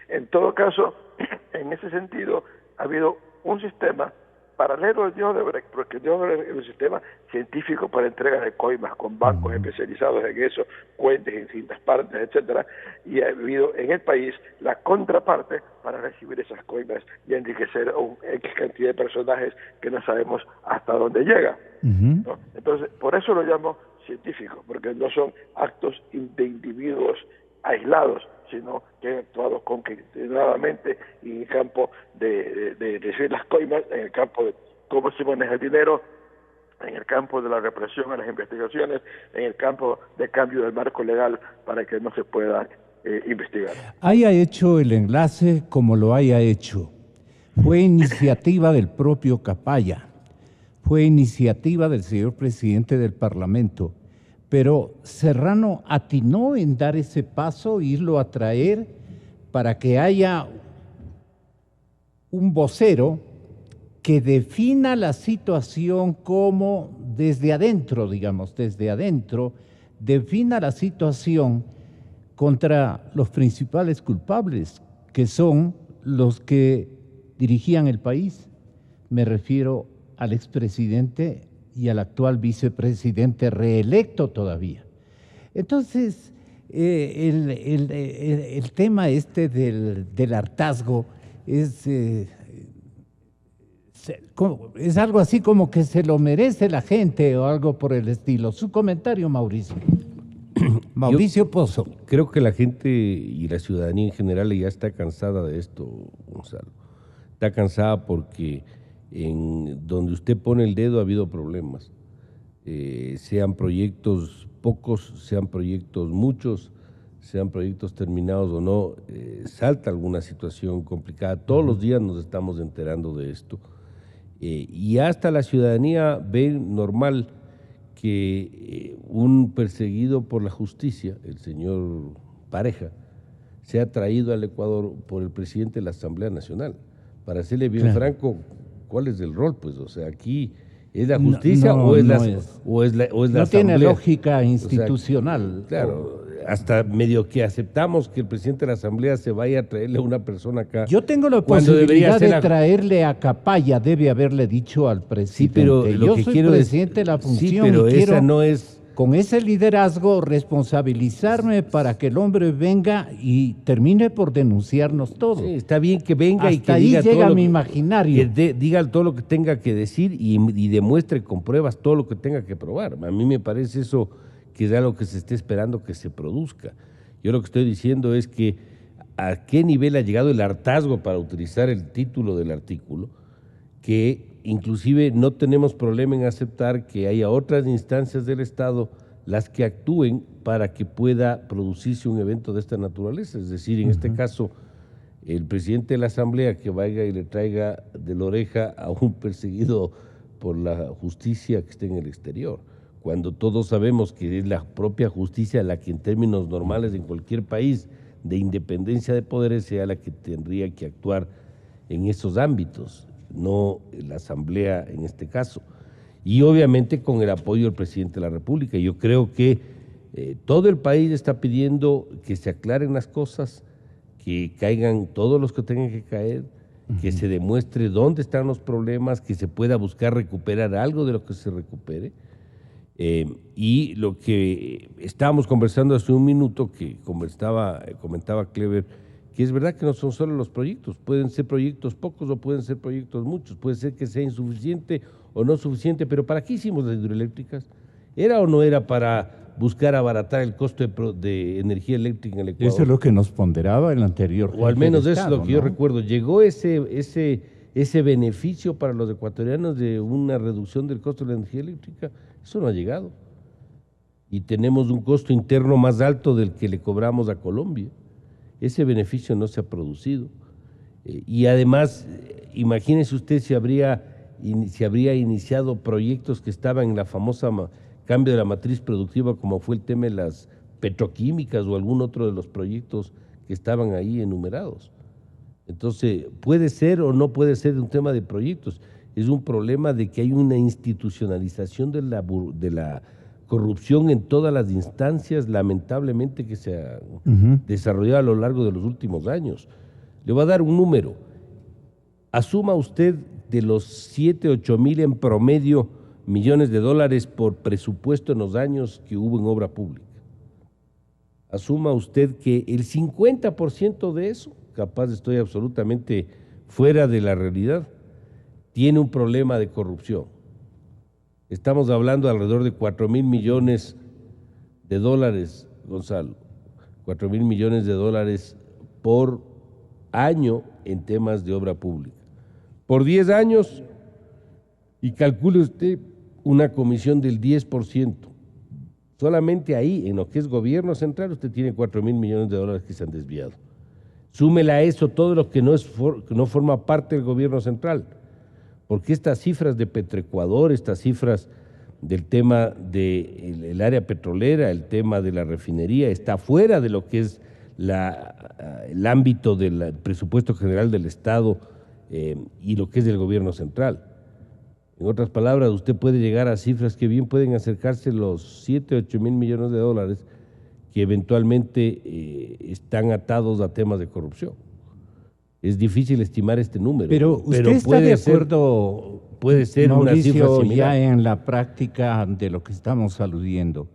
en todo caso, en ese sentido, ha habido un sistema paralelo al de Odebrecht, porque el de Odebrecht es un sistema científico para entrega de coimas con bancos especializados en eso, cuentes en distintas partes, etcétera, y ha habido en el país la contraparte para recibir esas coimas y enriquecer a un X cantidad de personajes que no sabemos hasta dónde llega, ¿no? Entonces, por eso lo llamo científico, porque no son actos de individuos aislados, sino que han actuado continuadamente y en el campo de recibir las coimas, en el campo de cómo se maneja el dinero, en el campo de la represión a las investigaciones, en el campo de cambio del marco legal para que no se pueda investigar. Haya hecho el enlace como lo haya hecho. Fue iniciativa del propio Capaya, fue iniciativa del señor presidente del Parlamento, pero Serrano atinó en dar ese paso, irlo a traer para que haya un vocero que defina la situación como desde adentro, digamos, desde adentro, defina la situación contra los principales culpables, que son los que dirigían el país. Me refiero al expresidente y al actual vicepresidente reelecto todavía. Entonces, el tema este del hartazgo es algo así como que se lo merece la gente o algo por el estilo. Su comentario, Mauricio. Mauricio Pozo. Creo que la gente y la ciudadanía en general ya está cansada de esto, Gonzalo. Está cansada porque en donde usted pone el dedo ha habido problemas. Sean proyectos pocos, sean proyectos muchos, sean proyectos terminados o no, salta alguna situación complicada. Todos los días nos estamos enterando de esto. Y hasta la ciudadanía ve normal que un perseguido por la justicia, el señor Pareja, sea traído al Ecuador por el presidente de la Asamblea Nacional. Para serle bien franco, ¿cuál es el rol? Pues, o sea, aquí ¿es la justicia o es la Asamblea? No tiene lógica institucional. O sea, claro, hasta medio que aceptamos que el presidente de la Asamblea se vaya a traerle a una persona acá. Yo tengo la posibilidad de traerle a Capaya, debe haberle dicho al presidente. Sí, pero yo soy presidente de la función. Sí, pero y quiero, esa no es... Con ese liderazgo, responsabilizarme para que el hombre venga y termine por denunciarnos todo. Sí, está bien que venga y que diga todo. Hasta ahí llega mi imaginario. Que diga todo lo que tenga que decir y demuestre con pruebas todo lo que tenga que probar. A mí me parece eso que es algo que se esté esperando que se produzca. Yo lo que estoy diciendo es que a qué nivel ha llegado el hartazgo, para utilizar el título del artículo, que inclusive no tenemos problema en aceptar que haya otras instancias del Estado las que actúen para que pueda producirse un evento de esta naturaleza. Es decir, en este caso, el presidente de la Asamblea que vaya y le traiga de la oreja a un perseguido por la justicia que esté en el exterior, cuando todos sabemos que es la propia justicia la que en términos normales en cualquier país de independencia de poderes sea la que tendría que actuar en esos ámbitos, no la Asamblea en este caso. Y obviamente con el apoyo del presidente de la República. Yo creo que todo el país está pidiendo que se aclaren las cosas, que caigan todos los que tengan que caer, que se demuestre dónde están los problemas, que se pueda buscar recuperar algo de lo que se recupere. Y lo que estábamos conversando hace un minuto, que comentaba Clever, que es verdad que no son solo los proyectos, pueden ser proyectos pocos o pueden ser proyectos muchos, puede ser que sea insuficiente o no suficiente, pero ¿para qué hicimos las hidroeléctricas? ¿Era o no era para buscar abaratar el costo de energía eléctrica en el Ecuador? Eso es lo que nos ponderaba el anterior. O al menos eso es lo que yo recuerdo. ¿Llegó ese beneficio para los ecuatorianos de una reducción del costo de la energía eléctrica? Eso no ha llegado. Y tenemos un costo interno más alto del que le cobramos a Colombia. Ese beneficio no se ha producido. Y además, imagínese usted si habría iniciado proyectos que estaban en la famosa cambio de la matriz productiva, como fue el tema de las petroquímicas o algún otro de los proyectos que estaban ahí enumerados. Entonces, puede ser o no puede ser un tema de proyectos. Es un problema de que hay una institucionalización de la corrupción en todas las instancias, lamentablemente, que se ha desarrollado a lo largo de los últimos años. Le voy a dar un número. Asuma usted de los 7, 8 mil en promedio millones de dólares por presupuesto en los años que hubo en obra pública. Asuma usted que el 50% de eso, capaz estoy absolutamente fuera de la realidad, tiene un problema de corrupción. Estamos hablando de alrededor de 4 mil millones de dólares, Gonzalo, 4 mil millones de dólares por año en temas de obra pública. Por 10 años, y calcule usted una comisión del 10%. Solamente ahí, en lo que es gobierno central, usted tiene 4 mil millones de dólares que se han desviado. Súmela a eso todo lo que no forma parte del gobierno central, porque estas cifras de Petroecuador, estas cifras del tema del área petrolera, el tema de la refinería, está fuera de lo que es el ámbito del presupuesto general del Estado y lo que es del gobierno central. En otras palabras, usted puede llegar a cifras que bien pueden acercarse los 7, 8 mil millones de dólares que eventualmente están atados a temas de corrupción. Es difícil estimar este número. Pero usted está de acuerdo, puede ser Mauricio, una cifra similar. ya en la práctica de lo que estamos aludiendo.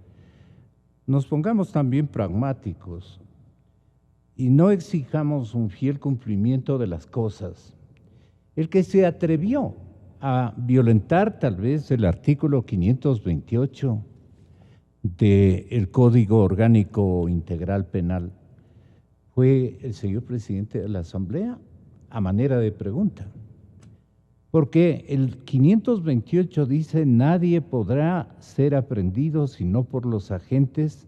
Nos pongamos también pragmáticos y no exijamos un fiel cumplimiento de las cosas. El que se atrevió a violentar tal vez el artículo 528 del Código Orgánico Integral Penal fue el señor presidente de la Asamblea, a manera de pregunta. Porque el 528 dice: nadie podrá ser aprehendido sino por los agentes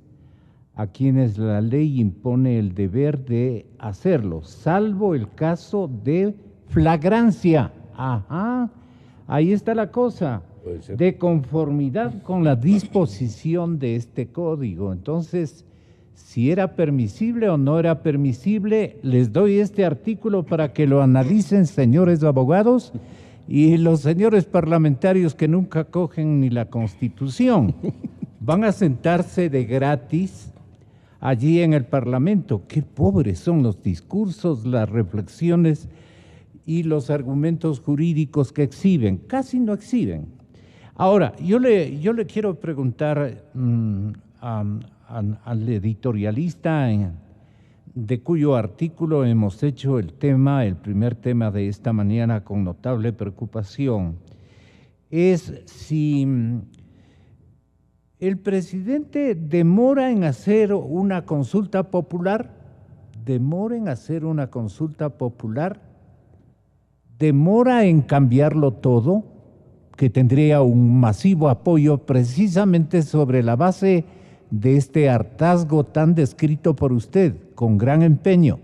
a quienes la ley impone el deber de hacerlo, salvo el caso de flagrancia. Ajá, ahí está la cosa, de conformidad con la disposición de este código. Entonces, si era permisible o no era permisible, les doy este artículo para que lo analicen, señores abogados, y los señores parlamentarios que nunca cogen ni la Constitución. Van a sentarse de gratis allí en el Parlamento. Qué pobres son los discursos, las reflexiones y los argumentos jurídicos que exhiben. Casi no exhiben. Ahora, yo le quiero preguntar al editorialista de cuyo artículo hemos hecho el primer tema de esta mañana con notable preocupación, es si el presidente demora en hacer una consulta popular, demora en cambiarlo todo, que tendría un masivo apoyo precisamente sobre la base de este hartazgo tan descrito por usted, con gran empeño.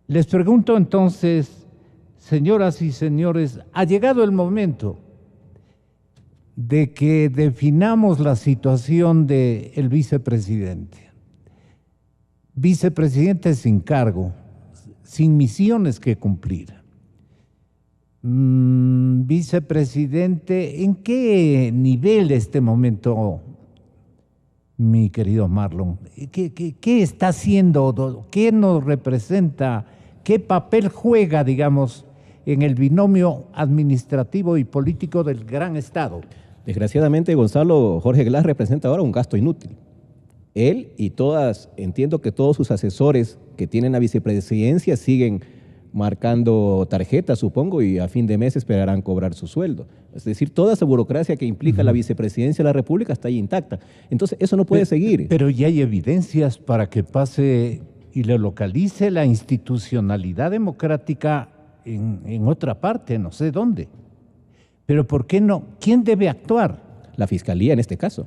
Les pregunto entonces, señoras y señores, ha llegado el momento de que definamos la situación del vicepresidente. Vicepresidente sin cargo, sin misiones que cumplir. Vicepresidente, ¿en qué nivel este momento, mi querido Marlon? ¿Qué está haciendo? ¿Qué nos representa? ¿Qué papel juega, digamos, en el binomio administrativo y político del gran Estado? Desgraciadamente, Gonzalo, Jorge Glass representa ahora un gasto inútil. Él y entiendo que todos sus asesores que tienen la vicepresidencia siguen marcando tarjetas, supongo, y a fin de mes esperarán cobrar su sueldo. Es decir, toda esa burocracia que implica la vicepresidencia de la República está ahí intacta. Entonces, eso no puede seguir. Pero ya hay evidencias para que pase y le localice la institucionalidad democrática en otra parte, no sé dónde. Pero ¿por qué no? ¿Quién debe actuar? La Fiscalía en este caso.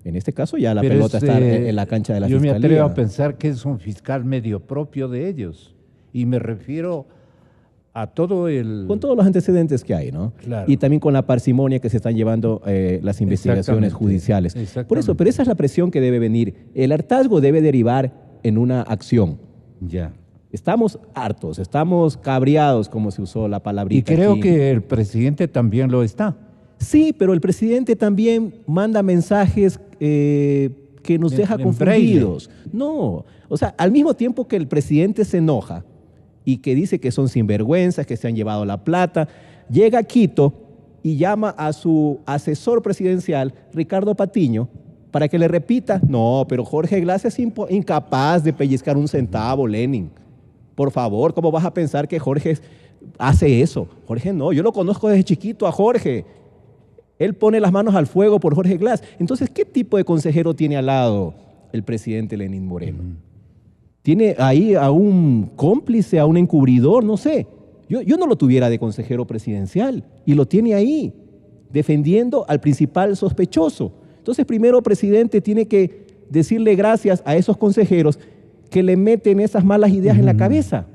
En este caso ya la pelota está en la cancha de la Fiscalía. Yo me atrevo a pensar que es un fiscal medio propio de ellos. Y me refiero a todo el... Con todos los antecedentes que hay, ¿no? Claro. Y también con la parsimonia que se están llevando las investigaciones judiciales. Por eso, pero esa es la presión que debe venir. El hartazgo debe derivar en una acción. Ya. Estamos hartos, estamos cabreados, como se usó la palabrita. Y creo aquí. que el presidente también lo está. Sí, pero el presidente también manda mensajes que nos deja confundidos. No, o sea, al mismo tiempo que el presidente se enoja y que dice que son sinvergüenzas, que se han llevado la plata, llega a Quito y llama a su asesor presidencial, Ricardo Patiño, para que le repita: no, pero Jorge Glass es incapaz de pellizcar un centavo, Lenin. Por favor, ¿cómo vas a pensar que Jorge hace eso? Jorge no, yo lo conozco desde chiquito a Jorge. Él pone las manos al fuego por Jorge Glass. Entonces, ¿qué tipo de consejero tiene al lado el presidente Lenín Moreno? ¿Tiene ahí a un cómplice, a un encubridor? No sé. Yo no lo tuviera de consejero presidencial y lo tiene ahí, defendiendo al principal sospechoso. Entonces, primero, presidente, tiene que decirle gracias a esos consejeros que le meten esas malas ideas en la cabeza.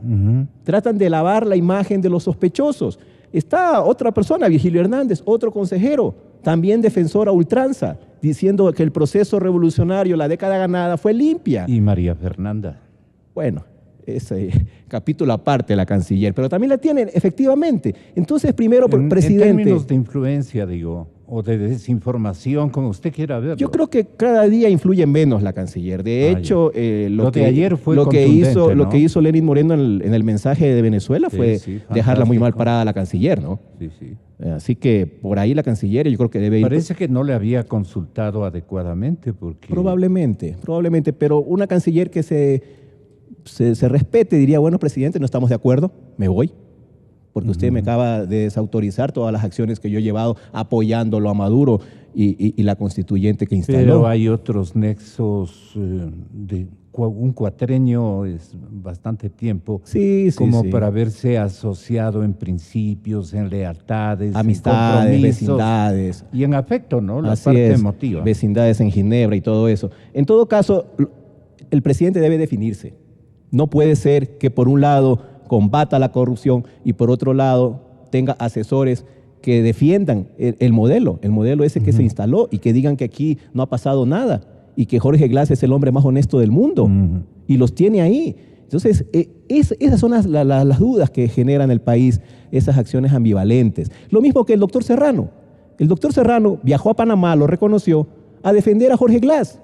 Tratan de lavar la imagen de los sospechosos. Está otra persona, Virgilio Hernández, otro consejero, también defensor a ultranza, diciendo que el proceso revolucionario, la década ganada, fue limpia. Y María Fernanda. Bueno, capítulo aparte la canciller, pero también la tienen, efectivamente. Entonces, primero, presidente... En términos de influencia, digo, o de desinformación, como usted quiera verlo. Yo creo que cada día influye menos la canciller. De hecho, lo de ayer fue lo que hizo Lenín Moreno en el mensaje de Venezuela fue dejarla muy mal parada a la canciller, ¿no? Sí, sí. Así que por ahí la canciller yo creo que debe ir... Parece que no le había consultado adecuadamente porque... Probablemente, pero una canciller que se respete, diría, bueno, presidente, no estamos de acuerdo, me voy, porque usted me acaba de desautorizar todas las acciones que yo he llevado apoyándolo a Maduro y la constituyente que instaló. Pero hay otros nexos de un cuatrenio, es bastante tiempo, para haberse asociado en principios, en lealtades, amistades, en vecindades. Y en afecto, ¿no? La parte emotiva. Vecindades en Ginebra y todo eso. En todo caso, el presidente debe definirse. No puede ser que por un lado combata la corrupción y por otro lado tenga asesores que defiendan el modelo ese que se instaló y que digan que aquí no ha pasado nada y que Jorge Glass es el hombre más honesto del mundo y los tiene ahí. Entonces, esas son las dudas que generan el país, esas acciones ambivalentes. Lo mismo que el doctor Serrano. El doctor Serrano viajó a Panamá, lo reconoció, a defender a Jorge Glass.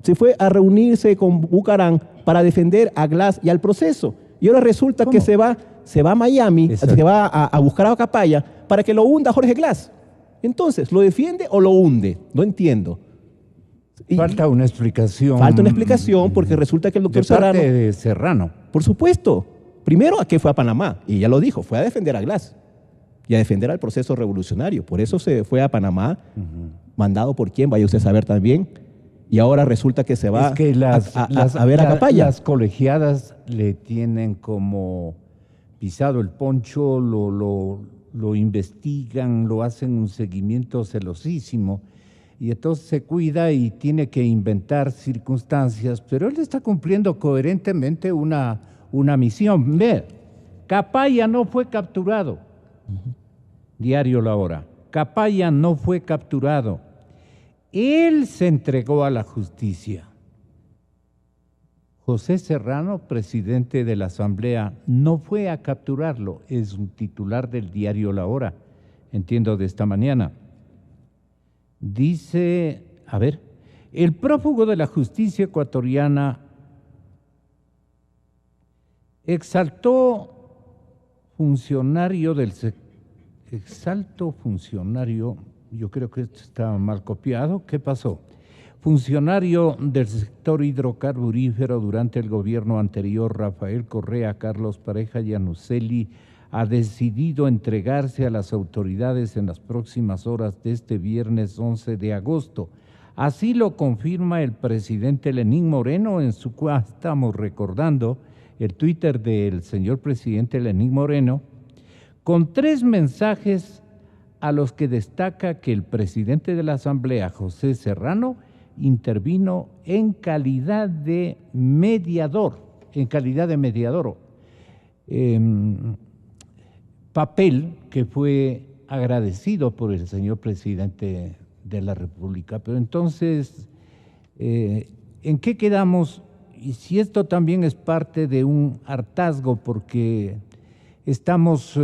Se fue a reunirse con Bucarán para defender a Glass y al proceso. Y ahora resulta que se va a Miami, se va a buscar a Capaya para que lo hunda Jorge Glass. Entonces, ¿lo defiende o lo hunde? No entiendo. Falta una explicación. Falta una explicación porque resulta que el doctor Serrano... de Serrano. Por supuesto. Primero, ¿a qué fue a Panamá? Y ya lo dijo, fue a defender a Glass y a defender al proceso revolucionario. Por eso se fue a Panamá, mandado por quién, vaya usted a saber también. Y ahora resulta que se va a ver a Capaya. Las colegiadas le tienen como pisado el poncho, lo investigan, lo hacen un seguimiento celosísimo y entonces se cuida y tiene que inventar circunstancias, pero él está cumpliendo coherentemente una misión. Ve, Capaya no fue capturado. Diario La Hora. Capaya no fue capturado. Él se entregó a la justicia. José Serrano, presidente de la Asamblea, no fue a capturarlo. Es un titular del diario La Hora, entiendo de esta mañana. Dice, el prófugo de la justicia ecuatoriana exaltó funcionario yo creo que esto está mal copiado. ¿Qué pasó? Funcionario del sector hidrocarburífero durante el gobierno anterior, Rafael Correa, Carlos Pareja Yanuseli, ha decidido entregarse a las autoridades en las próximas horas de este viernes 11 de agosto. Así lo confirma el presidente Lenín Moreno en su cual estamos recordando el Twitter del señor presidente Lenín Moreno, con 3 mensajes a los que destaca que el presidente de la Asamblea, José Serrano, intervino en calidad de mediador, papel que fue agradecido por el señor presidente de la República. Pero entonces, ¿en qué quedamos? Y si esto también es parte de un hartazgo, porque estamos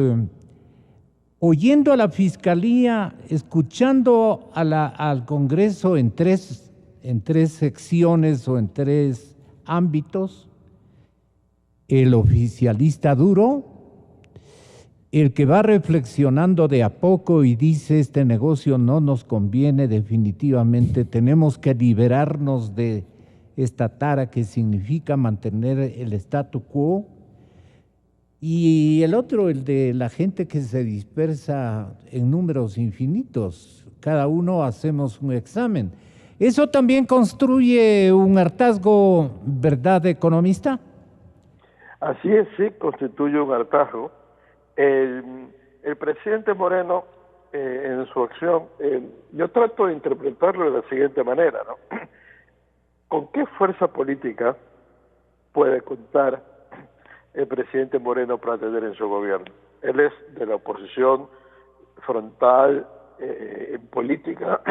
oyendo a la Fiscalía, escuchando al Congreso en tres secciones o en 3 ámbitos, el oficialista duro, el que va reflexionando de a poco y dice este negocio no nos conviene definitivamente, tenemos que liberarnos de esta tara que significa mantener el statu quo, y el otro, el de la gente que se dispersa en números infinitos, cada uno hacemos un examen. ¿Eso también construye un hartazgo, verdad, economista? Así es, sí, constituye un hartazgo. El presidente Moreno, en su acción, yo trato de interpretarlo de la siguiente manera, ¿no? ¿Con qué fuerza política puede contar el presidente Moreno para tener en su gobierno? Él es de la oposición frontal en política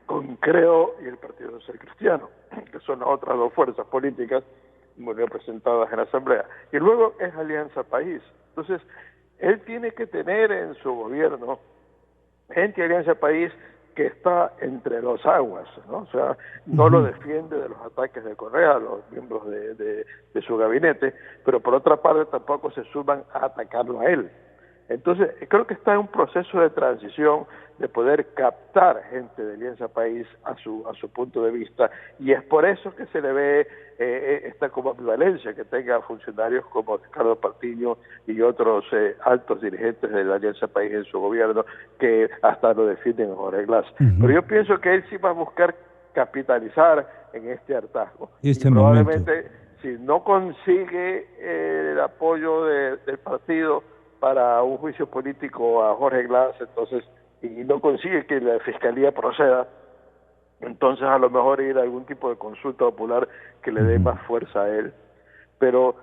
con Creo y el Partido Social Cristiano, que son las otras 2 fuerzas políticas muy representadas en la Asamblea. Y luego es Alianza País. Entonces, él tiene que tener en su gobierno gente de Alianza País que está entre los aguas, ¿no? O sea, no lo defiende de los ataques de Correa, los miembros de su gabinete, pero por otra parte tampoco se suman a atacarlo a él. Entonces, creo que está en un proceso de transición de poder captar gente de Alianza País a su punto de vista, y es por eso que se le ve esta como ambivalencia que tenga funcionarios como Ricardo Patiño y otros altos dirigentes de la Alianza País en su gobierno que hasta lo defienden a Jorge Glass. Pero yo pienso que él sí va a buscar capitalizar en este hartazgo. Y probablemente, si no consigue el apoyo del partido para un juicio político a Jorge Glass, entonces, y no consigue que la Fiscalía proceda, entonces a lo mejor ir a algún tipo de consulta popular que le dé más fuerza a él. Pero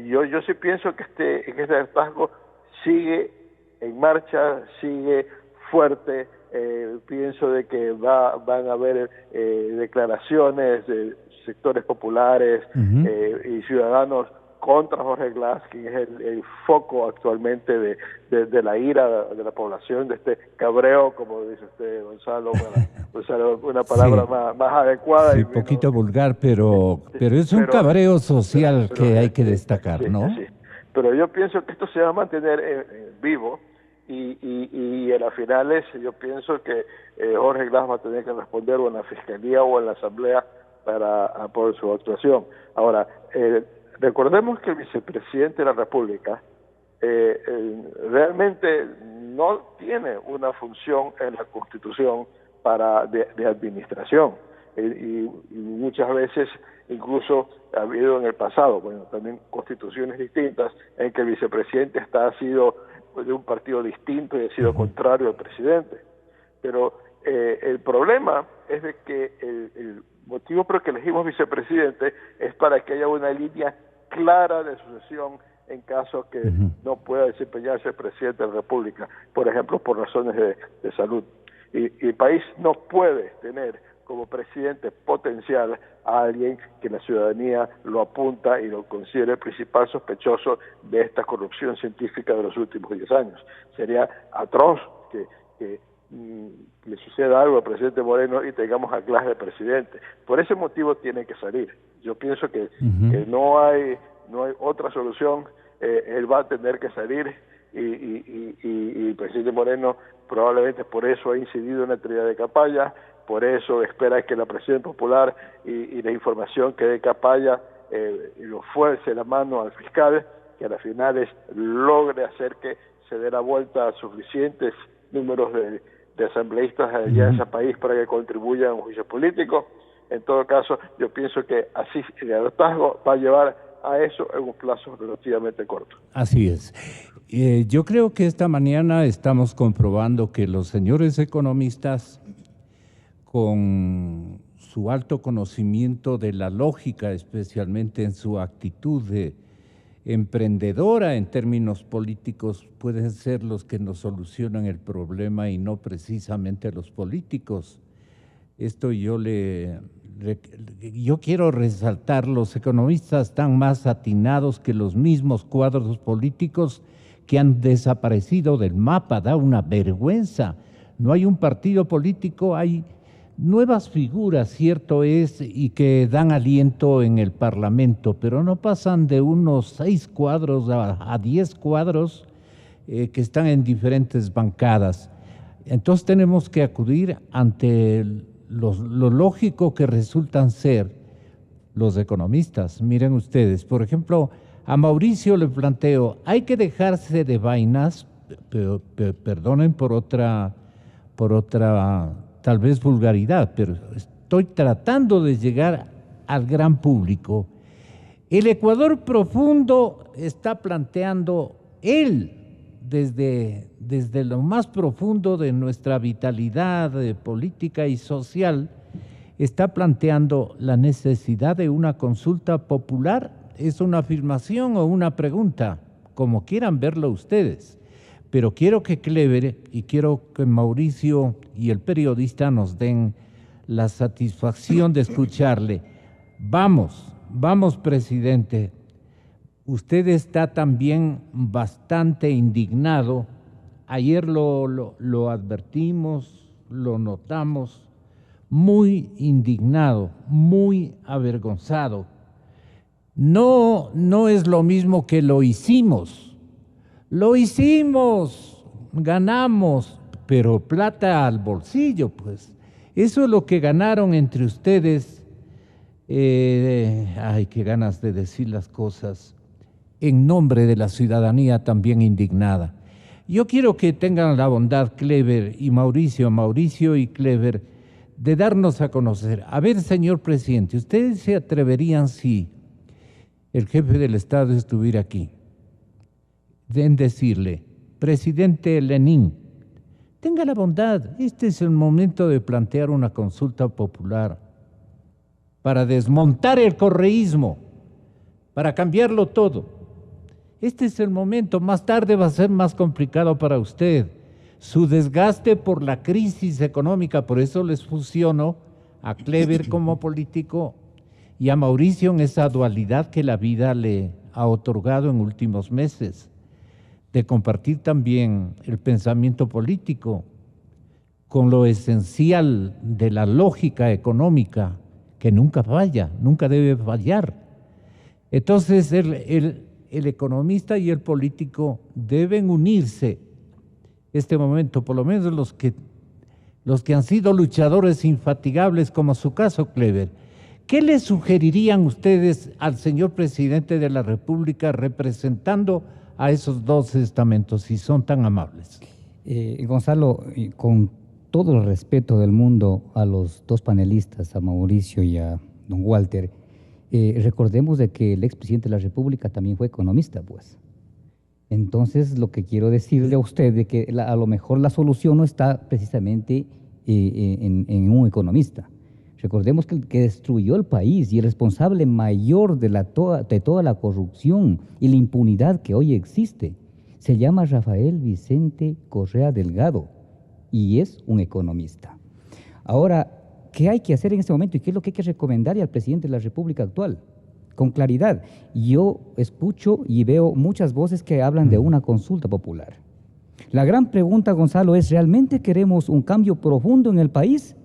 yo sí pienso que este hartazgo sigue en marcha, sigue fuerte. Pienso de que van a haber declaraciones de sectores populares y ciudadanos contra Jorge Glass, que es el foco actualmente de la ira de la población, de este cabreo, como dice usted, Gonzalo, una palabra más adecuada. Sí, un poquito vulgar, pero es un cabreo social que hay que destacar, ¿no? Sí. Pero yo pienso que esto se va a mantener vivo y a las finales yo pienso que Jorge Glass va a tener que responder o en la Fiscalía o en la Asamblea por su actuación. Ahora, recordemos que el vicepresidente de la República realmente no tiene una función en la Constitución de administración y muchas veces incluso ha habido en el pasado, también constituciones distintas en que el vicepresidente ha sido de un partido distinto y ha sido contrario al presidente. Pero el problema es de que el motivo por el que elegimos vicepresidente es para que haya una línea clara de sucesión en caso que no pueda desempeñarse el presidente de la República, por ejemplo, por razones de salud. Y el país no puede tener como presidente potencial a alguien que la ciudadanía lo apunta y lo considere el principal sospechoso de esta corrupción científica de los últimos 10 años. Sería atroz que le suceda algo al presidente Moreno y tengamos a Glass de presidente. Por ese motivo tiene que salir. Yo pienso que no hay otra solución. Él va a tener que salir y el presidente Moreno probablemente por eso ha incidido en la teoría de Capaya, por eso espera que la presión popular y la información que dé Capaya lo fuerce la mano al fiscal, que a las finales logre hacer que se dé la vuelta a suficientes números de asambleístas allá en ese país para que contribuyan a un juicio político. En todo caso, yo pienso que así el hartazgo va a llevar a eso en un plazo relativamente corto. Así es. Yo creo que esta mañana estamos comprobando que los señores economistas, con su alto conocimiento de la lógica, especialmente en su actitud de emprendedora en términos políticos, pueden ser los que nos solucionan el problema y no precisamente los políticos. Esto yo quiero resaltar, los economistas están más atinados que los mismos cuadros políticos que han desaparecido del mapa. Da una vergüenza. No hay un partido político, hay nuevas figuras, cierto es, y que dan aliento en el Parlamento, pero no pasan de unos 6 cuadros a 10 cuadros que están en diferentes bancadas. Entonces tenemos que acudir ante lo lógico que resultan ser los economistas. Miren ustedes, por ejemplo, a Mauricio le planteo, hay que dejarse de vainas, perdonen por otra tal vez vulgaridad, pero estoy tratando de llegar al gran público. El Ecuador profundo está planteando él, desde lo más profundo de nuestra vitalidad política y social, está planteando la necesidad de una consulta popular. ¿Es una afirmación o una pregunta? Como quieran verlo ustedes. Pero quiero que Clever y quiero que Mauricio y el periodista nos den la satisfacción de escucharle. Vamos, Vamos, presidente. Usted está también bastante indignado. Ayer lo advertimos, lo notamos, muy indignado, muy avergonzado. No es lo mismo que lo hicimos. Lo hicimos, ganamos, pero plata al bolsillo, pues. Eso es lo que ganaron entre ustedes. Ay, qué ganas de decir las cosas en nombre de la ciudadanía también indignada. Yo quiero que tengan la bondad, Clever y Mauricio y Clever, de darnos a conocer. A ver, señor presidente, ¿ustedes se atreverían, si el jefe del Estado estuviera aquí, en decirle, presidente Lenin, tenga la bondad, este es el momento de plantear una consulta popular para desmontar el correísmo, para cambiarlo todo? Este es el momento, más tarde va a ser más complicado para usted. Su desgaste por la crisis económica, por eso les fusiono a Clever como político y a Mauricio en esa dualidad que la vida le ha otorgado en últimos meses, de compartir también el pensamiento político con lo esencial de la lógica económica, que nunca falla, nunca debe fallar. Entonces el economista y el político deben unirse este momento, por lo menos los que han sido luchadores infatigables, como su caso, Clever. ¿Qué le sugerirían ustedes al señor presidente de la República representando a esos dos estamentos, si son tan amables? Gonzalo, con todo el respeto del mundo a los dos panelistas, a Mauricio y a don Walter, recordemos de que el expresidente de la República también fue economista, pues. Entonces, lo que quiero decirle a usted de que a lo mejor la solución no está precisamente en un economista. Recordemos que el que destruyó el país y el responsable mayor de toda la corrupción y la impunidad que hoy existe se llama Rafael Vicente Correa Delgado y es un economista. Ahora, ¿qué hay que hacer en este momento y qué es lo que hay que recomendarle al presidente de la República actual? Con claridad. Yo escucho y veo muchas voces que hablan de una consulta popular. La gran pregunta, Gonzalo, es: ¿realmente queremos un cambio profundo en el país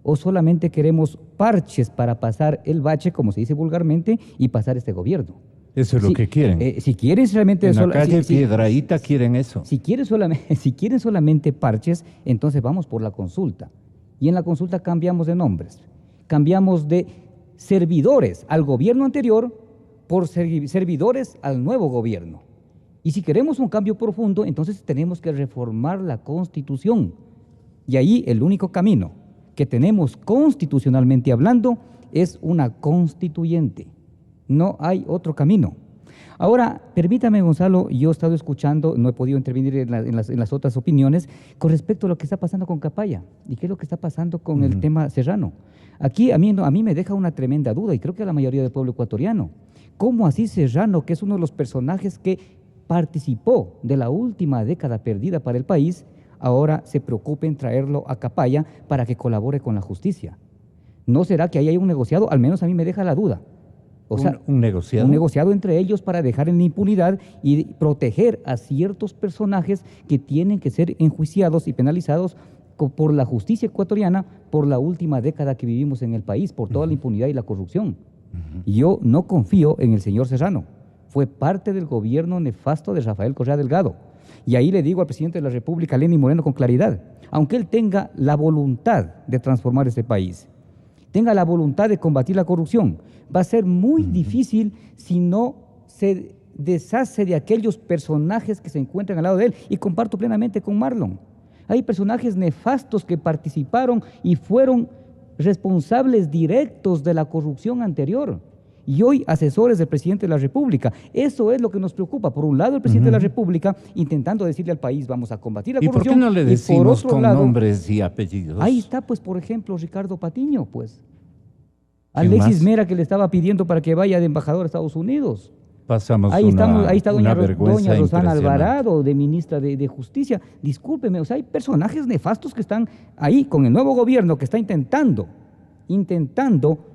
o solamente queremos parches para pasar el bache, como se dice vulgarmente, y pasar este gobierno? Eso es lo que quieren. Si quieren realmente... En la calle Piedrahíta quieren eso. Si quieren solamente parches, entonces vamos por la consulta. Y en la consulta cambiamos de nombres. Cambiamos de servidores al gobierno anterior por servidores al nuevo gobierno. Y si queremos un cambio profundo, entonces tenemos que reformar la Constitución. Y ahí el único camino que tenemos constitucionalmente hablando es una constituyente. No hay otro camino. Ahora, permítame, Gonzalo, yo he estado escuchando, no he podido intervenir en las otras opiniones, con respecto a lo que está pasando con Capaya y qué es lo que está pasando con el tema Serrano. Aquí a mí me deja una tremenda duda, y creo que a la mayoría del pueblo ecuatoriano. ¿Cómo así Serrano, que es uno de los personajes que participó de la última década perdida para el país, ahora se preocupe en traerlo a Capaya para que colabore con la justicia? ¿No será que ahí hay un negociado? Al menos a mí me deja la duda. O sea, ¿Un negociado? Un negociado entre ellos para dejar en la impunidad y proteger a ciertos personajes que tienen que ser enjuiciados y penalizados por la justicia ecuatoriana por la última década que vivimos en el país, por toda la impunidad y la corrupción. Yo no confío en el señor Serrano. Fue parte del gobierno nefasto de Rafael Correa Delgado. Y ahí le digo al presidente de la República, Lenín Moreno, con claridad, aunque él tenga la voluntad de transformar este país, tenga la voluntad de combatir la corrupción, va a ser muy difícil si no se deshace de aquellos personajes que se encuentran al lado de él. Y comparto plenamente con Marlon. Hay personajes nefastos que participaron y fueron responsables directos de la corrupción anterior. Y hoy asesores del presidente de la República. Eso es lo que nos preocupa. Por un lado, el presidente de la República intentando decirle al país, vamos a combatir la corrupción. ¿Y por qué no le decimos con nombres y apellidos? Ahí está, pues, por ejemplo, Ricardo Patiño, pues. Alexis Mera, que le estaba pidiendo para que vaya de embajador a Estados Unidos. Pasamos ahí está doña vergüenza Rosana Alvarado, de ministra de Justicia. Discúlpeme, o sea, hay personajes nefastos que están ahí con el nuevo gobierno que está intentando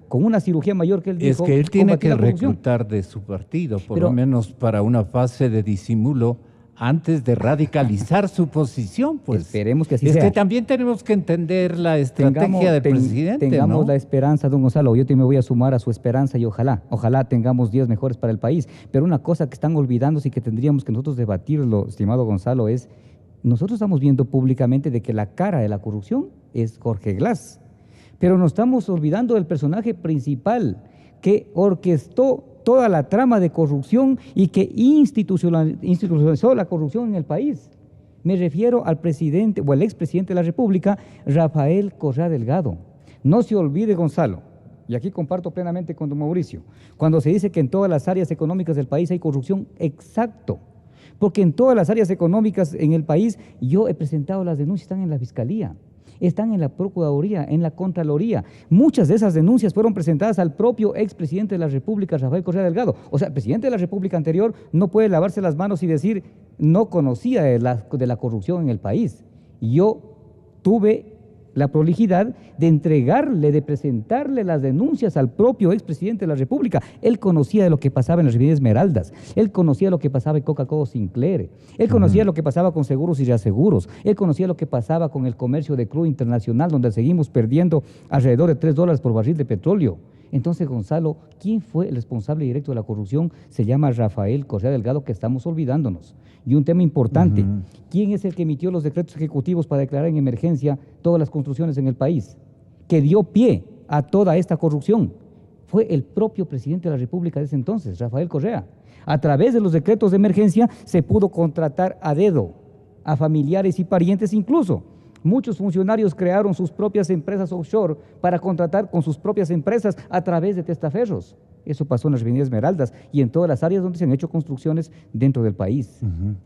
con una cirugía mayor que él dijo. Es que él tiene combatir que la corrupción. reclutar de su partido, por Pero- lo menos para una fase de disimulo, antes de radicalizar su posición, pues. Esperemos que así es sea. que también tenemos que entender la estrategia del presidente, Tengamos ¿no? la esperanza, don Gonzalo. Yo te me voy a sumar a su esperanza y ojalá tengamos días mejores para el país. Pero una cosa que están olvidándose y que tendríamos que nosotros debatirlo, estimado Gonzalo, es nosotros estamos viendo públicamente de que la cara de la corrupción es Jorge Glass, pero nos estamos olvidando del personaje principal que orquestó toda la trama de corrupción y que institucionalizó la corrupción en el país. Me refiero al presidente o al expresidente de la República, Rafael Correa Delgado. No se olvide, Gonzalo, y aquí comparto plenamente con don Mauricio, cuando se dice que en todas las áreas económicas del país hay corrupción, exacto, porque en todas las áreas económicas en el país yo he presentado las denuncias, están en la Fiscalía, están en la Procuraduría, en la Contraloría. Muchas de esas denuncias fueron presentadas al propio expresidente de la República, Rafael Correa Delgado. O sea, el presidente de la República anterior no puede lavarse las manos y decir no conocía de la corrupción en el país. Yo tuve la prolijidad de entregarle, de presentarle las denuncias al propio expresidente de la República. Él conocía de lo que pasaba en las refinerías Esmeraldas, él conocía lo que pasaba en Coca-Cola Sinclair, él conocía lo que pasaba con seguros y reaseguros, él conocía lo que pasaba con el comercio de crudo internacional, donde seguimos perdiendo alrededor de $3 por barril de petróleo. Entonces, Gonzalo, ¿quién fue el responsable directo de la corrupción? Se llama Rafael Correa Delgado, que estamos olvidándonos. Y un tema importante, ¿quién es el que emitió los decretos ejecutivos para declarar en emergencia todas las construcciones en el país? Que dio pie a toda esta corrupción. Fue el propio presidente de la República de ese entonces, Rafael Correa. A través de los decretos de emergencia se pudo contratar a dedo, a familiares y parientes incluso. Muchos funcionarios crearon sus propias empresas offshore para contratar con sus propias empresas a través de testaferros. Eso pasó en las refinerías Esmeraldas y en todas las áreas donde se han hecho construcciones dentro del país.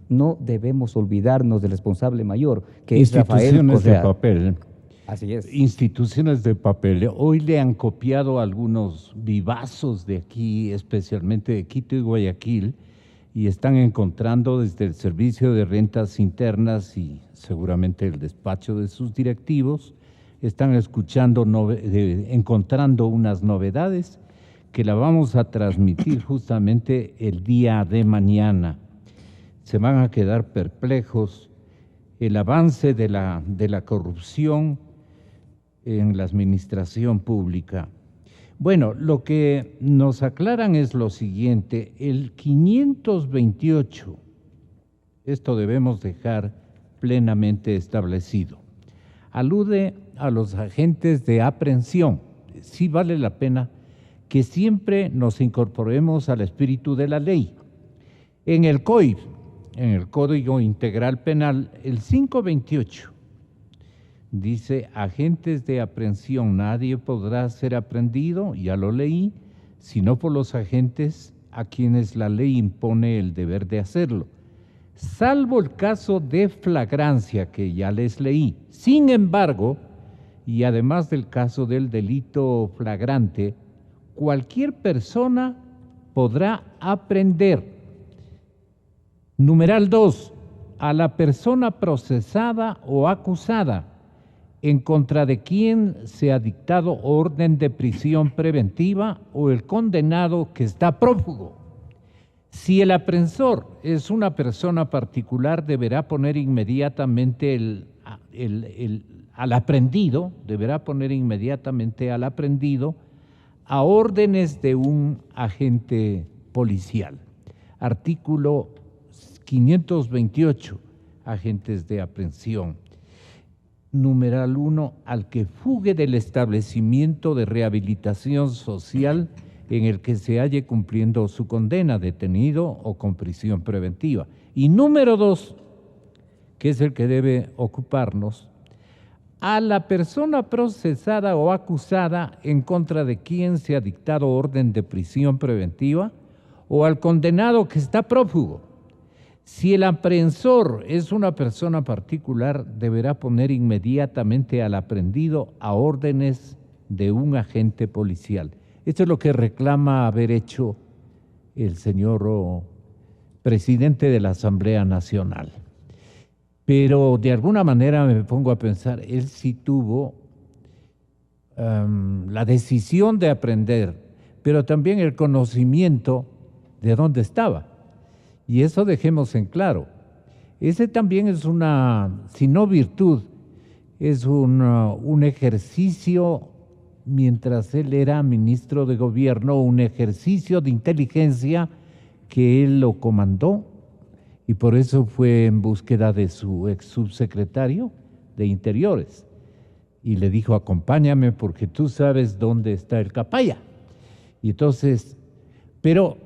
No debemos olvidarnos del responsable mayor, que es Rafael Instituciones Correa. de papel. Así es. Instituciones de papel. Hoy le han copiado algunos vivazos de aquí, especialmente de Quito y Guayaquil, y están encontrando desde el Servicio de Rentas Internas y seguramente el despacho de sus directivos, están encontrando unas novedades que la vamos a transmitir justamente el día de mañana. Se van a quedar perplejos. El avance de la corrupción en la administración pública. Bueno, lo que nos aclaran es lo siguiente: el 528, esto debemos dejar plenamente establecido, alude a los agentes de aprehensión. Sí vale la pena que siempre nos incorporemos al espíritu de la ley. En el COI, en el Código Integral Penal, el 528, dice, agentes de aprehensión, nadie podrá ser aprehendido, ya lo leí, sino por los agentes a quienes la ley impone el deber de hacerlo, salvo el caso de flagrancia que ya les leí. Sin embargo, y además del caso del delito flagrante, cualquier persona podrá aprehender. Numeral 2, a la persona procesada o acusada en contra de quien se ha dictado orden de prisión preventiva o el condenado que está prófugo. Si el aprehensor es una persona particular, deberá poner inmediatamente al aprehendido, a órdenes de un agente policial. Artículo 528, agentes de aprehensión. Numeral 1, al que fugue del establecimiento de rehabilitación social en el que se halle cumpliendo su condena, detenido o con prisión preventiva. Y número 2, que es el que debe ocuparnos, a la persona procesada o acusada en contra de quien se ha dictado orden de prisión preventiva o al condenado que está prófugo. Si el aprehensor es una persona particular, deberá poner inmediatamente al aprehendido a órdenes de un agente policial. Esto es lo que reclama haber hecho el señor presidente de la Asamblea Nacional. Pero de alguna manera me pongo a pensar, él sí tuvo la decisión de aprender, pero también el conocimiento de dónde estaba. Y eso dejemos en claro. Ese también es una, si no virtud, es un ejercicio, mientras él era ministro de gobierno, un ejercicio de inteligencia que él lo comandó, y por eso fue en búsqueda de su ex subsecretario de Interiores. Y le dijo, acompáñame porque tú sabes dónde está el Capaya. Y entonces, pero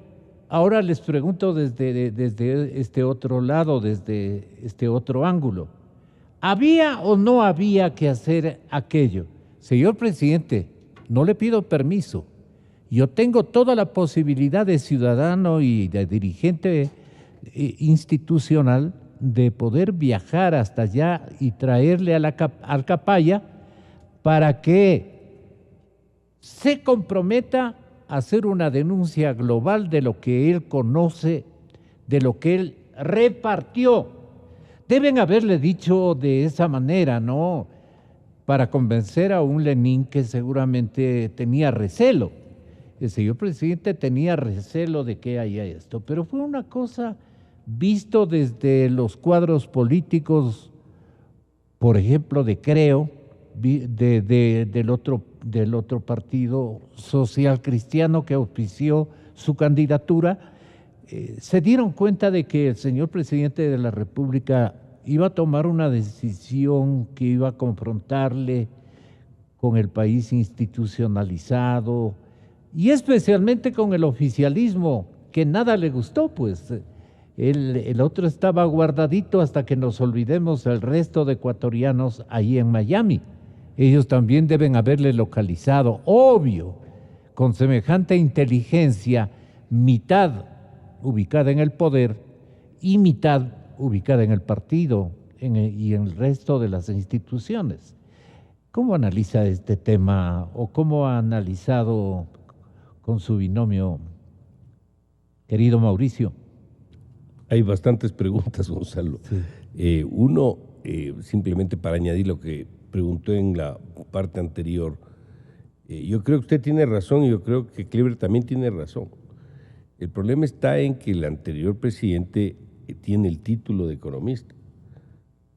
ahora les pregunto desde este otro lado, desde este otro ángulo. ¿Había o no había que hacer aquello? Señor presidente, no le pido permiso. Yo tengo toda la posibilidad de ciudadano y de dirigente institucional de poder viajar hasta allá y traerle al Capaya para que se comprometa a hacer una denuncia global de lo que él conoce, de lo que él repartió. Deben haberle dicho de esa manera, ¿no? Para convencer a un Lenin que seguramente tenía recelo. El señor presidente tenía recelo de que haya esto, pero fue una cosa visto desde los cuadros políticos, por ejemplo, de Creo, del otro partido social cristiano que auspició su candidatura, se dieron cuenta de que el señor presidente de la República iba a tomar una decisión que iba a confrontarle con el país institucionalizado y especialmente con el oficialismo, que nada le gustó, pues el otro estaba guardadito hasta que nos olvidemos el resto de ecuatorianos ahí en Miami. Ellos también deben haberle localizado, obvio, con semejante inteligencia, mitad ubicada en el poder y mitad ubicada en el partido y en el resto de las instituciones. ¿Cómo analiza este tema o cómo ha analizado con su binomio, querido Mauricio? Hay bastantes preguntas, Gonzalo. Sí. Uno, simplemente para añadir lo que preguntó en la parte anterior, yo creo que usted tiene razón y yo creo que Cleber también tiene razón. El problema está en que el anterior presidente tiene el título de economista,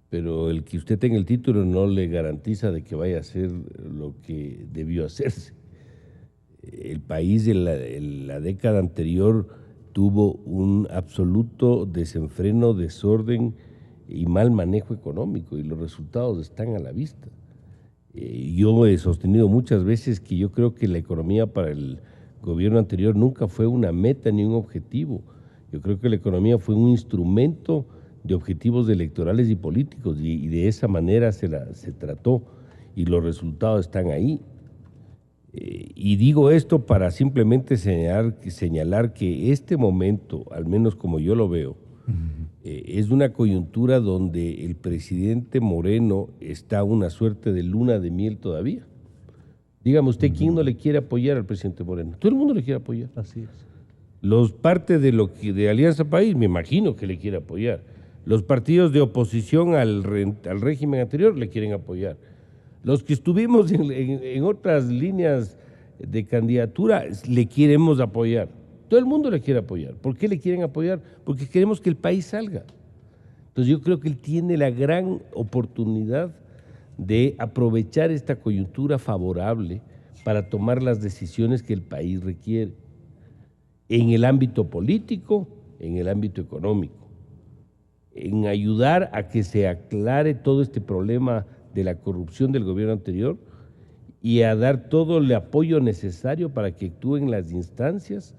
pero el que usted tenga el título no le garantiza de que vaya a hacer lo que debió hacerse. El país en la década anterior tuvo un absoluto desenfreno, desorden y mal manejo económico, y los resultados están a la vista. Yo he sostenido muchas veces que yo creo que la economía para el gobierno anterior nunca fue una meta ni un objetivo. Yo creo que la economía fue un instrumento de objetivos electorales y políticos, y de esa manera se trató, y los resultados están ahí. Y digo esto para simplemente señalar que este momento, al menos como yo lo veo, es una coyuntura donde el presidente Moreno está una suerte de luna de miel todavía. Dígame usted, ¿quién no le quiere apoyar al presidente Moreno? Todo el mundo le quiere apoyar. Así es. Los parte de Alianza País, me imagino que le quiere apoyar. Los partidos de oposición al régimen anterior le quieren apoyar. Los que estuvimos en otras líneas de candidatura le queremos apoyar. Todo el mundo le quiere apoyar. ¿Por qué le quieren apoyar? Porque queremos que el país salga. Entonces yo creo que él tiene la gran oportunidad de aprovechar esta coyuntura favorable para tomar las decisiones que el país requiere, en el ámbito político, en el ámbito económico, en ayudar a que se aclare todo este problema de la corrupción del gobierno anterior y a dar todo el apoyo necesario para que actúen las instancias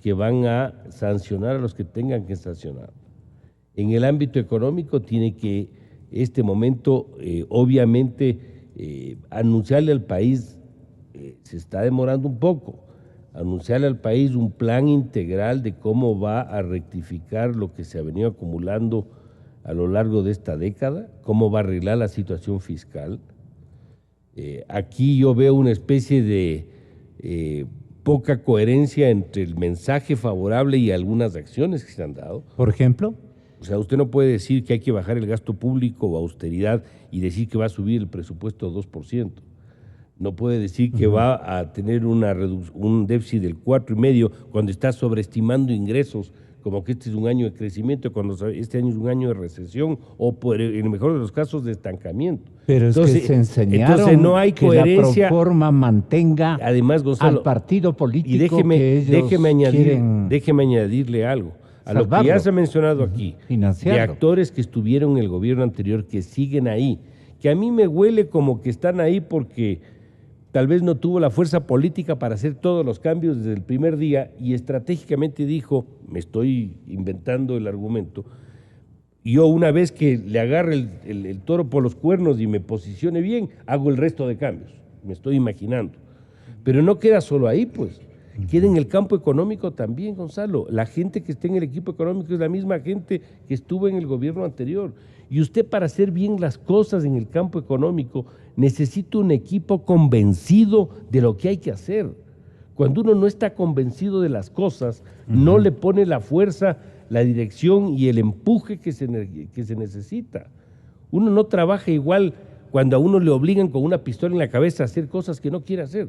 que van a sancionar a los que tengan que sancionar. En el ámbito económico tiene que este momento, obviamente, anunciarle al país, se está demorando un poco, anunciarle al país un plan integral de cómo va a rectificar lo que se ha venido acumulando a lo largo de esta década, cómo va a arreglar la situación fiscal. Aquí yo veo una especie de poca coherencia entre el mensaje favorable y algunas acciones que se han dado. ¿Por ejemplo? O sea, usted no puede decir que hay que bajar el gasto público o austeridad y decir que va a subir el presupuesto 2%. No puede decir que va a tener un déficit del 4,5 cuando está sobreestimando ingresos, como que este es un año de crecimiento, cuando este año es un año de recesión o, en el mejor de los casos, de estancamiento. Pero es que se enseñaron no hay que coherencia. la Proforma mantenga Además, Gonzalo, al partido político y que ellos quieren déjeme añadirle algo. A lo que salvarlo, ya se ha mencionado aquí, de financiarlo. actores que estuvieron en el gobierno anterior, que siguen ahí, que a mí me huele como que están ahí porque tal vez no tuvo la fuerza política para hacer todos los cambios desde el primer día y estratégicamente dijo, me estoy inventando el argumento, yo una vez que le agarre el toro por los cuernos y me posicione bien, hago el resto de cambios, me estoy imaginando. Pero no queda solo ahí, pues, queda en el campo económico también, Gonzalo. La gente que está en el equipo económico es la misma gente que estuvo en el gobierno anterior. Y usted, para hacer bien las cosas en el campo económico, necesita un equipo convencido de lo que hay que hacer. Cuando uno no está convencido de las cosas, no le pone la fuerza, la dirección y el empuje que se necesita. Uno no trabaja igual cuando a uno le obligan con una pistola en la cabeza a hacer cosas que no quiere hacer.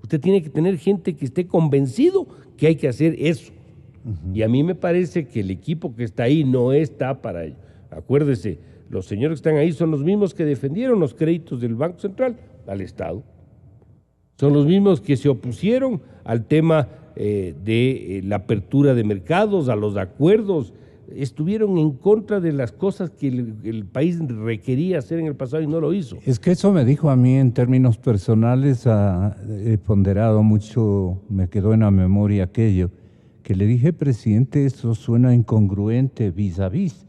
Usted tiene que tener gente que esté convencido que hay que hacer eso. Y a mí me parece que el equipo que está ahí no está para ello. Acuérdese, los señores que están ahí son los mismos que defendieron los créditos del Banco Central al Estado. Son los mismos que se opusieron al tema de la apertura de mercados, a los acuerdos. Estuvieron en contra de las cosas que el país requería hacer en el pasado y no lo hizo. Es que eso me dijo a mí en términos personales, he ponderado mucho, me quedó en la memoria aquello, que le dije, presidente, eso suena incongruente vis a vis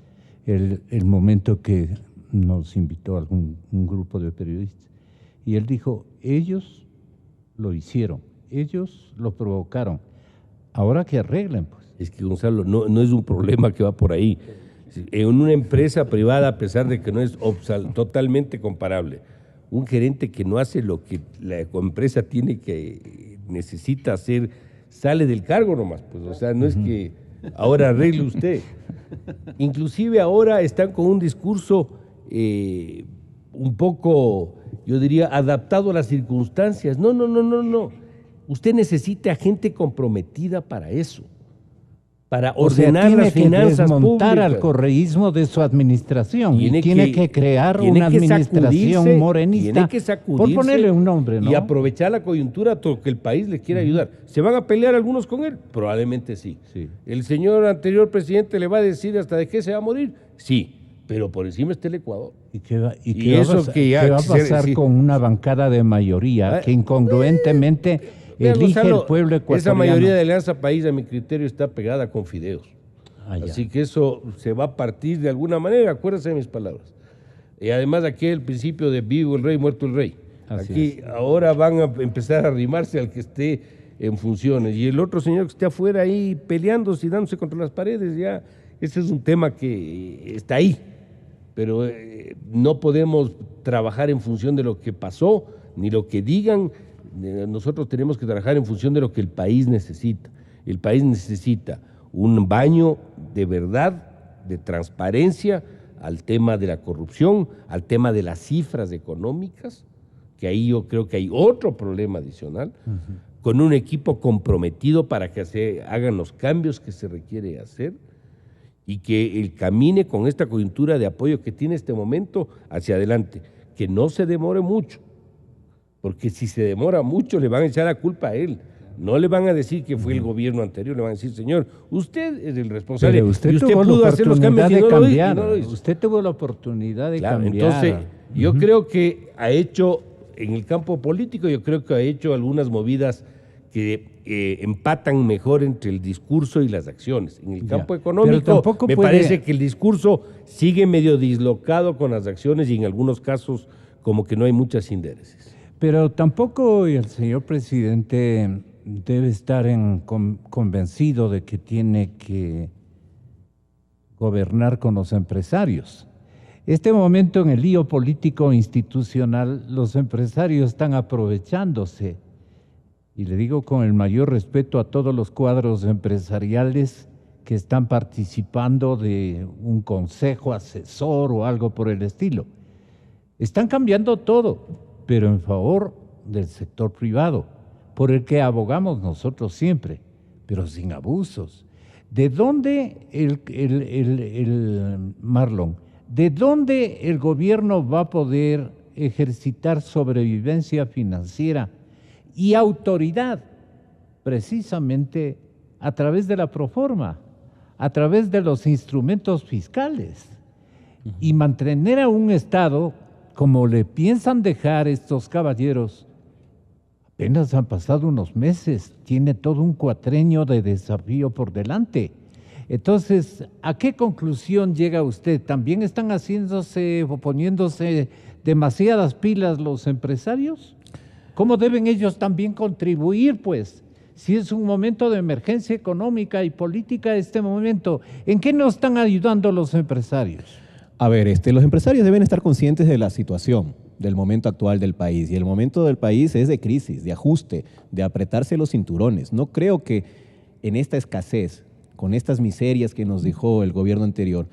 el momento que nos invitó un grupo de periodistas. Y él dijo, ellos lo hicieron, ellos lo provocaron, ahora que arreglen, pues. Es que, Gonzalo, no es un problema que va por ahí. En una empresa privada, a pesar de que no es totalmente comparable, un gerente que no hace lo que la empresa necesita hacer, sale del cargo nomás, pues, o sea, no es que ahora arregle usted. Inclusive ahora están con un discurso un poco, yo diría, adaptado a las circunstancias. No. Usted necesita gente comprometida para eso, para ordenar las finanzas públicas. Tiene que desmontar al correísmo de su administración y tiene que crear una administración morenista, por ponerle un nombre, ¿no? Y aprovechar la coyuntura a todo que el país le quiera ayudar. ¿Se van a pelear algunos con él? Probablemente sí. ¿El señor anterior presidente le va a decir hasta de qué se va a morir? Sí, pero por encima está el Ecuador. ¿Y qué va a pasar con una bancada de mayoría que incongruentemente elige el pueblo ecuatoriano? Esa mayoría de Alianza País, a mi criterio, está pegada con fideos. Así que eso se va a partir de alguna manera, acuérdense de mis palabras. Y además aquí el principio de vivo el rey, muerto el rey. Aquí ahora van a empezar a arrimarse al que esté en funciones. Y el otro señor que esté afuera ahí peleándose y dándose contra las paredes, ya ese es un tema que está ahí. Pero no podemos trabajar en función de lo que pasó, ni lo que digan. Nosotros tenemos que trabajar en función de lo que el país necesita. El país necesita un baño de verdad, de transparencia al tema de la corrupción, al tema de las cifras económicas, que ahí yo creo que hay otro problema adicional, con un equipo comprometido para que se hagan los cambios que se requiere hacer y que él camine con esta coyuntura de apoyo que tiene este momento hacia adelante, que no se demore mucho. Porque si se demora mucho le van a echar la culpa a él. No le van a decir que fue el gobierno anterior, le van a decir, señor, usted es el responsable. Pero usted pudo hacer los cambios y no lo hizo. Usted tuvo la oportunidad de cambiar. Entonces, yo creo que ha hecho, en el campo político, yo creo que ha hecho algunas movidas que empatan mejor entre el discurso y las acciones. En el campo económico, me parece que el discurso sigue medio dislocado con las acciones y en algunos casos como que no hay mucha síntesis. Pero tampoco el señor presidente debe estar convencido de que tiene que gobernar con los empresarios. Este momento en el lío político institucional, los empresarios están aprovechándose, y le digo con el mayor respeto a todos los cuadros empresariales que están participando de un consejo asesor o algo por el estilo. Están cambiando todo, pero en favor del sector privado, por el que abogamos nosotros siempre, pero sin abusos. ¿De dónde Marlon, de dónde el gobierno va a poder ejercitar sobrevivencia financiera y autoridad? Precisamente a través de la proforma, a través de los instrumentos fiscales, y mantener a un Estado como le piensan dejar estos caballeros. Apenas han pasado unos meses, tiene todo un cuatrenio de desafío por delante. Entonces, ¿a qué conclusión llega usted? ¿También están haciéndose o poniéndose demasiadas pilas los empresarios? ¿Cómo deben ellos también contribuir, pues? Si es un momento de emergencia económica y política este momento, ¿en qué nos están ayudando los empresarios? A ver, los empresarios deben estar conscientes de la situación, del momento actual del país. Y el momento del país es de crisis, de ajuste, de apretarse los cinturones. No creo que en esta escasez, con estas miserias que nos dejó el gobierno anterior,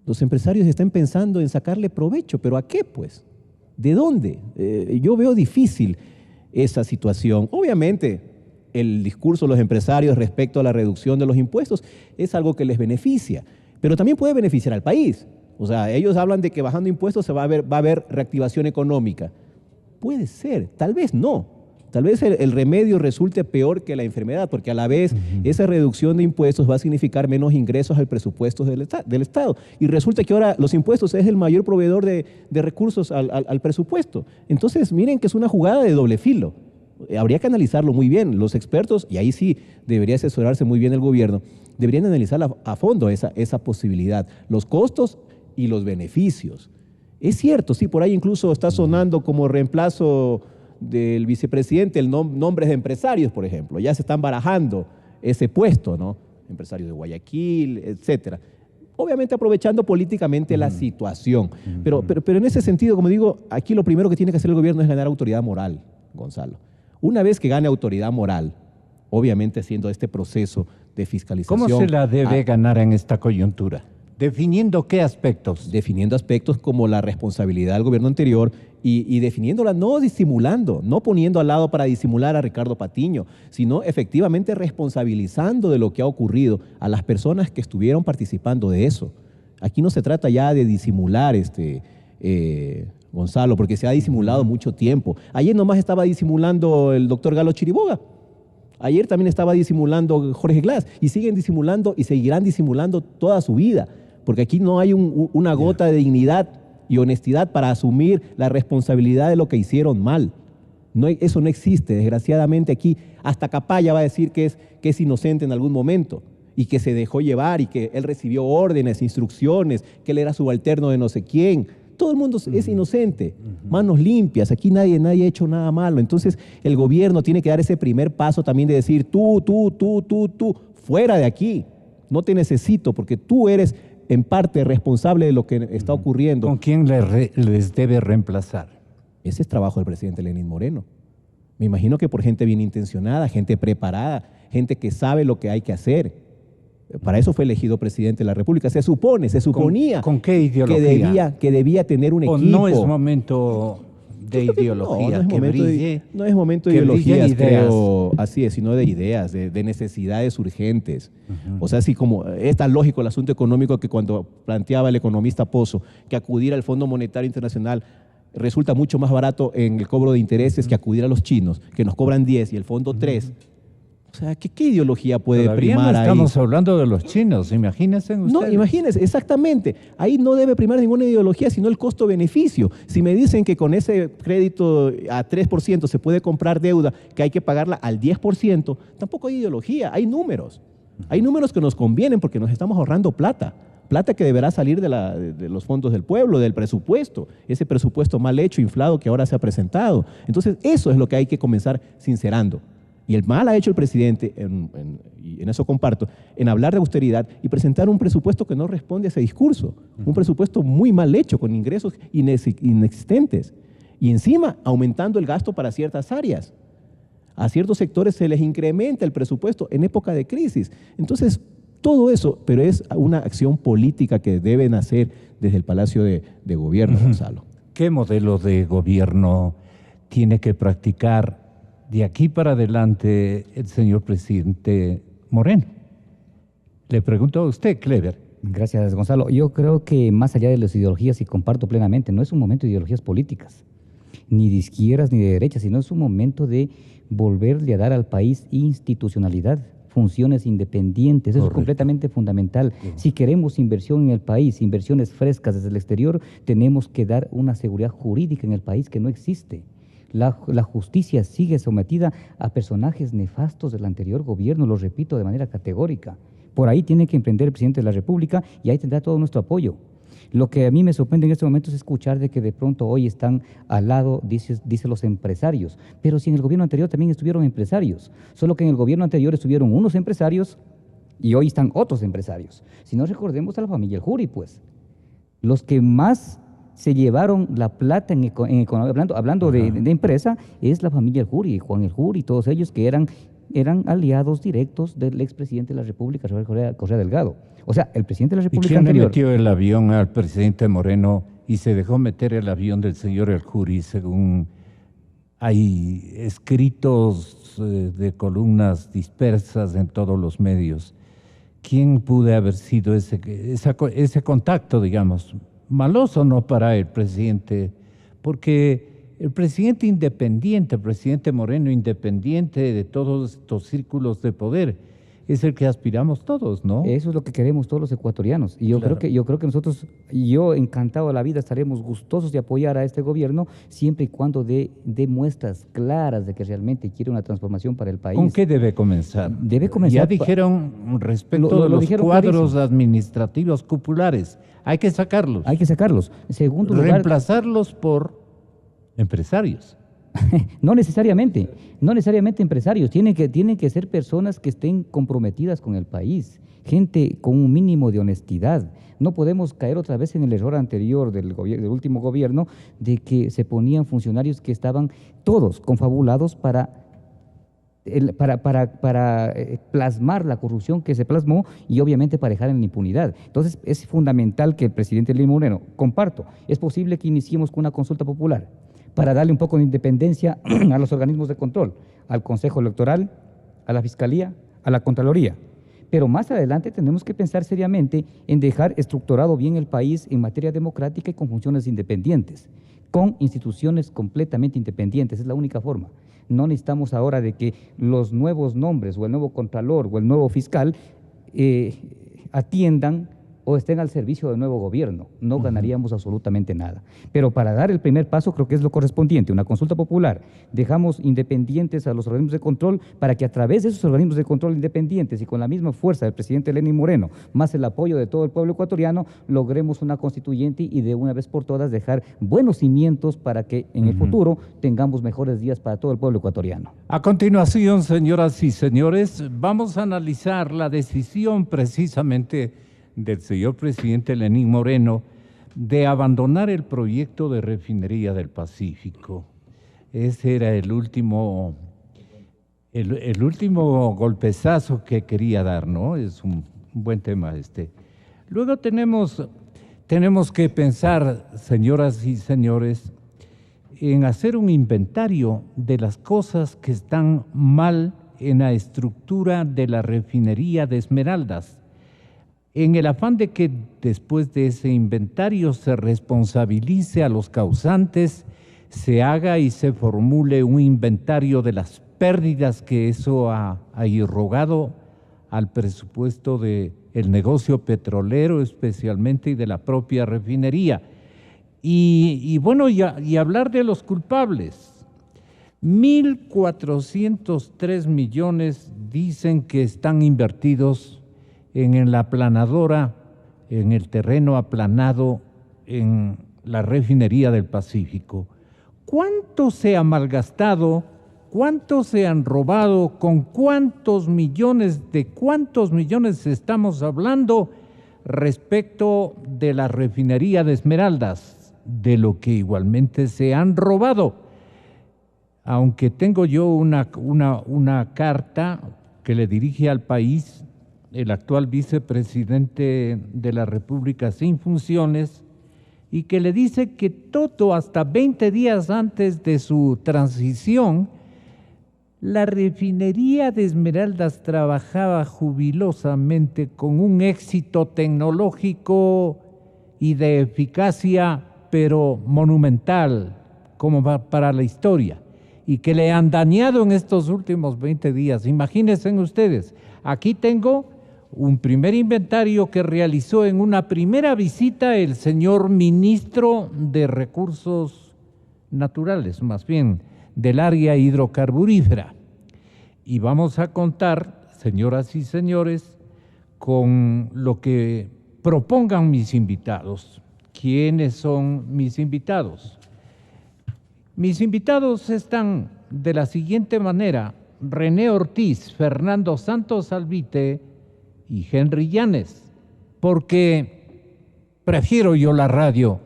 los empresarios estén pensando en sacarle provecho. ¿Pero a qué, pues? ¿De dónde? Yo veo difícil esa situación. Obviamente, el discurso de los empresarios respecto a la reducción de los impuestos es algo que les beneficia, pero también puede beneficiar al país. O sea, ellos hablan de que bajando impuestos va a haber reactivación económica. Puede ser, tal vez no. Tal vez el remedio resulte peor que la enfermedad, porque a la vez esa reducción de impuestos va a significar menos ingresos al presupuesto del Estado. Y resulta que ahora los impuestos es el mayor proveedor de recursos al presupuesto. Entonces, miren que es una jugada de doble filo. Habría que analizarlo muy bien. Los expertos, y ahí sí debería asesorarse muy bien el gobierno, deberían analizar a fondo esa posibilidad, los costos y los beneficios. Es cierto, sí, por ahí incluso está sonando como reemplazo del vicepresidente el nombre de empresarios, por ejemplo. Ya se están barajando ese puesto, ¿no? Empresarios de Guayaquil, etcétera. Obviamente aprovechando políticamente la situación. Pero en ese sentido, como digo, aquí lo primero que tiene que hacer el gobierno es ganar autoridad moral, Gonzalo. Una vez que gane autoridad moral, obviamente haciendo este proceso de fiscalización. ¿Cómo se la debe ganar en esta coyuntura? ¿Definiendo qué aspectos? Definiendo aspectos como la responsabilidad del gobierno anterior y definiéndola, no disimulando, no poniendo al lado para disimular a Ricardo Patiño, sino efectivamente responsabilizando de lo que ha ocurrido a las personas que estuvieron participando de eso. Aquí no se trata ya de disimular, Gonzalo, porque se ha disimulado mucho tiempo. Ayer nomás estaba disimulando el doctor Galo Chiriboga. Ayer también estaba disimulando Jorge Glass y siguen disimulando y seguirán disimulando toda su vida, porque aquí no hay una gota de dignidad y honestidad para asumir la responsabilidad de lo que hicieron mal. Eso no existe, desgraciadamente aquí hasta Capaya va a decir que es inocente en algún momento y que se dejó llevar y que él recibió órdenes, instrucciones, que él era subalterno de no sé quién. Todo el mundo es inocente, manos limpias, aquí nadie ha hecho nada malo. Entonces el gobierno tiene que dar ese primer paso también de decir tú, fuera de aquí, no te necesito porque tú eres en parte responsable de lo que está ocurriendo. ¿Con quién les debe reemplazar? Ese es trabajo del presidente Lenín Moreno. Me imagino que por gente bien intencionada, gente preparada, gente que sabe lo que hay que hacer. Para eso fue elegido presidente de la República. Se suponía ¿Con qué ideología? que debía tener un equipo. No es momento de ideología, no es momento de ideologías, creo, así es, sino de ideas, de necesidades urgentes. O sea, así como es tan lógico el asunto económico que cuando planteaba el economista Pozo que acudir al Fondo Monetario Internacional resulta mucho más barato en el cobro de intereses que acudir a los chinos, que nos cobran 10 y el fondo 3. O sea, ¿qué ideología puede primar ahí? Estamos hablando de los chinos, imagínense ustedes. No, imagínense, exactamente. Ahí no debe primar ninguna ideología, sino el costo-beneficio. Si me dicen que con ese crédito a 3% se puede comprar deuda, que hay que pagarla al 10%, tampoco hay ideología, hay números. Hay números que nos convienen porque nos estamos ahorrando plata que deberá salir de los fondos del pueblo, del presupuesto, ese presupuesto mal hecho, inflado que ahora se ha presentado. Entonces, eso es lo que hay que comenzar sincerando. Y el mal ha hecho el presidente, y en eso comparto, en hablar de austeridad y presentar un presupuesto que no responde a ese discurso. Un presupuesto muy mal hecho, con ingresos inexistentes. Y encima aumentando el gasto para ciertas áreas. A ciertos sectores se les incrementa el presupuesto en época de crisis. Entonces, todo eso, pero es una acción política que deben hacer desde el Palacio de Gobierno, Gonzalo. ¿Qué modelo de gobierno tiene que practicar de aquí para adelante el señor presidente Moreno? Le pregunto a usted, Clever. Gracias, Gonzalo. Yo creo que más allá de las ideologías, y comparto plenamente, no es un momento de ideologías políticas, ni de izquierdas ni de derechas, sino es un momento de volverle a dar al país institucionalidad, funciones independientes. Eso es completamente fundamental. Si queremos inversión en el país, inversiones frescas desde el exterior, tenemos que dar una seguridad jurídica en el país que no existe. La justicia sigue sometida a personajes nefastos del anterior gobierno, lo repito de manera categórica. Por ahí tiene que emprender el presidente de la República y ahí tendrá todo nuestro apoyo. Lo que a mí me sorprende en este momento es escuchar de que de pronto hoy están al lado, dice los empresarios. Pero si en el gobierno anterior también estuvieron empresarios, solo que en el gobierno anterior estuvieron unos empresarios y hoy están otros empresarios. Si no, recordemos a la familia El Juri, pues. Los que más se llevaron la plata en economía, hablando de empresa, es la familia El Juri, Juan El Juri, todos ellos que eran aliados directos del expresidente de la República, Rafael Correa Delgado. O sea, el presidente de la República anterior... ¿Y quién le metió el avión al presidente Moreno y se dejó meter el avión del señor El Juri, según hay escritos de columnas dispersas en todos los medios? ¿Quién pudo haber sido ese contacto, digamos? Maloso no para el presidente, porque el presidente independiente, el presidente Moreno independiente de todos estos círculos de poder, es el que aspiramos todos, ¿no? Eso es lo que queremos todos los ecuatorianos. Y yo creo que nosotros, yo encantado de la vida, estaremos gustosos de apoyar a este gobierno siempre y cuando dé muestras claras de que realmente quiere una transformación para el país. ¿Con qué debe comenzar? Debe comenzar... Ya dijeron respecto de los cuadros administrativos cupulares, hay que sacarlos. Hay que sacarlos. En segundo lugar, reemplazarlos por empresarios. No necesariamente empresarios, tienen que ser personas que estén comprometidas con el país, gente con un mínimo de honestidad. No podemos caer otra vez en el error anterior del último gobierno de que se ponían funcionarios que estaban todos confabulados para plasmar la corrupción que se plasmó y obviamente para dejar en la impunidad. Entonces es fundamental que el presidente Lenín Moreno, comparto, es posible que iniciemos con una consulta popular para darle un poco de independencia a los organismos de control, al Consejo Electoral, a la Fiscalía, a la Contraloría. Pero más adelante tenemos que pensar seriamente en dejar estructurado bien el país en materia democrática y con funciones independientes, con instituciones completamente independientes, es la única forma. No necesitamos ahora de que los nuevos nombres o el nuevo Contralor o el nuevo fiscal atiendan o estén al servicio del nuevo gobierno. No ganaríamos absolutamente nada. Pero para dar el primer paso creo que es lo correspondiente, una consulta popular. Dejamos independientes a los organismos de control para que a través de esos organismos de control independientes y con la misma fuerza del presidente Lenín Moreno, más el apoyo de todo el pueblo ecuatoriano, logremos una constituyente y de una vez por todas dejar buenos cimientos para que en el futuro tengamos mejores días para todo el pueblo ecuatoriano. A continuación, señoras y señores, vamos a analizar la decisión precisamente del señor presidente Lenín Moreno de abandonar el proyecto de refinería del Pacífico. Ese era el último golpezazo que quería dar, ¿no? Es un buen tema este. Luego tenemos que pensar, señoras y señores, en hacer un inventario de las cosas que están mal en la estructura de la refinería de Esmeraldas, en el afán de que después de ese inventario se responsabilice a los causantes, se haga y se formule un inventario de las pérdidas que eso ha irrogado al presupuesto del negocio petrolero especialmente y de la propia refinería. Y hablar de los culpables. 1.403 millones dicen que están invertidos en la aplanadora, en el terreno aplanado, en la refinería del Pacífico. ¿Cuánto se ha malgastado? ¿Cuánto se han robado? ¿Con cuántos millones estamos hablando respecto de la refinería de Esmeraldas? De lo que igualmente se han robado. Aunque tengo yo una carta que le dirige al país el actual vicepresidente de la República sin funciones, y que le dice que todo hasta 20 días antes de su transición, la refinería de Esmeraldas trabajaba jubilosamente con un éxito tecnológico y de eficacia, pero monumental, como para la historia, y que le han dañado en estos últimos 20 días. Imagínense ustedes, aquí tengo un primer inventario que realizó en una primera visita el señor ministro de Recursos Naturales, más bien del área hidrocarburífera. Y vamos a contar, señoras y señores, con lo que propongan mis invitados. ¿Quiénes son mis invitados? Mis invitados están de la siguiente manera: René Ortiz, Fernando Santos Albite y Henry Llanes, porque prefiero yo la radio.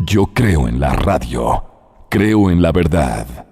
Yo creo en la radio, creo en la verdad.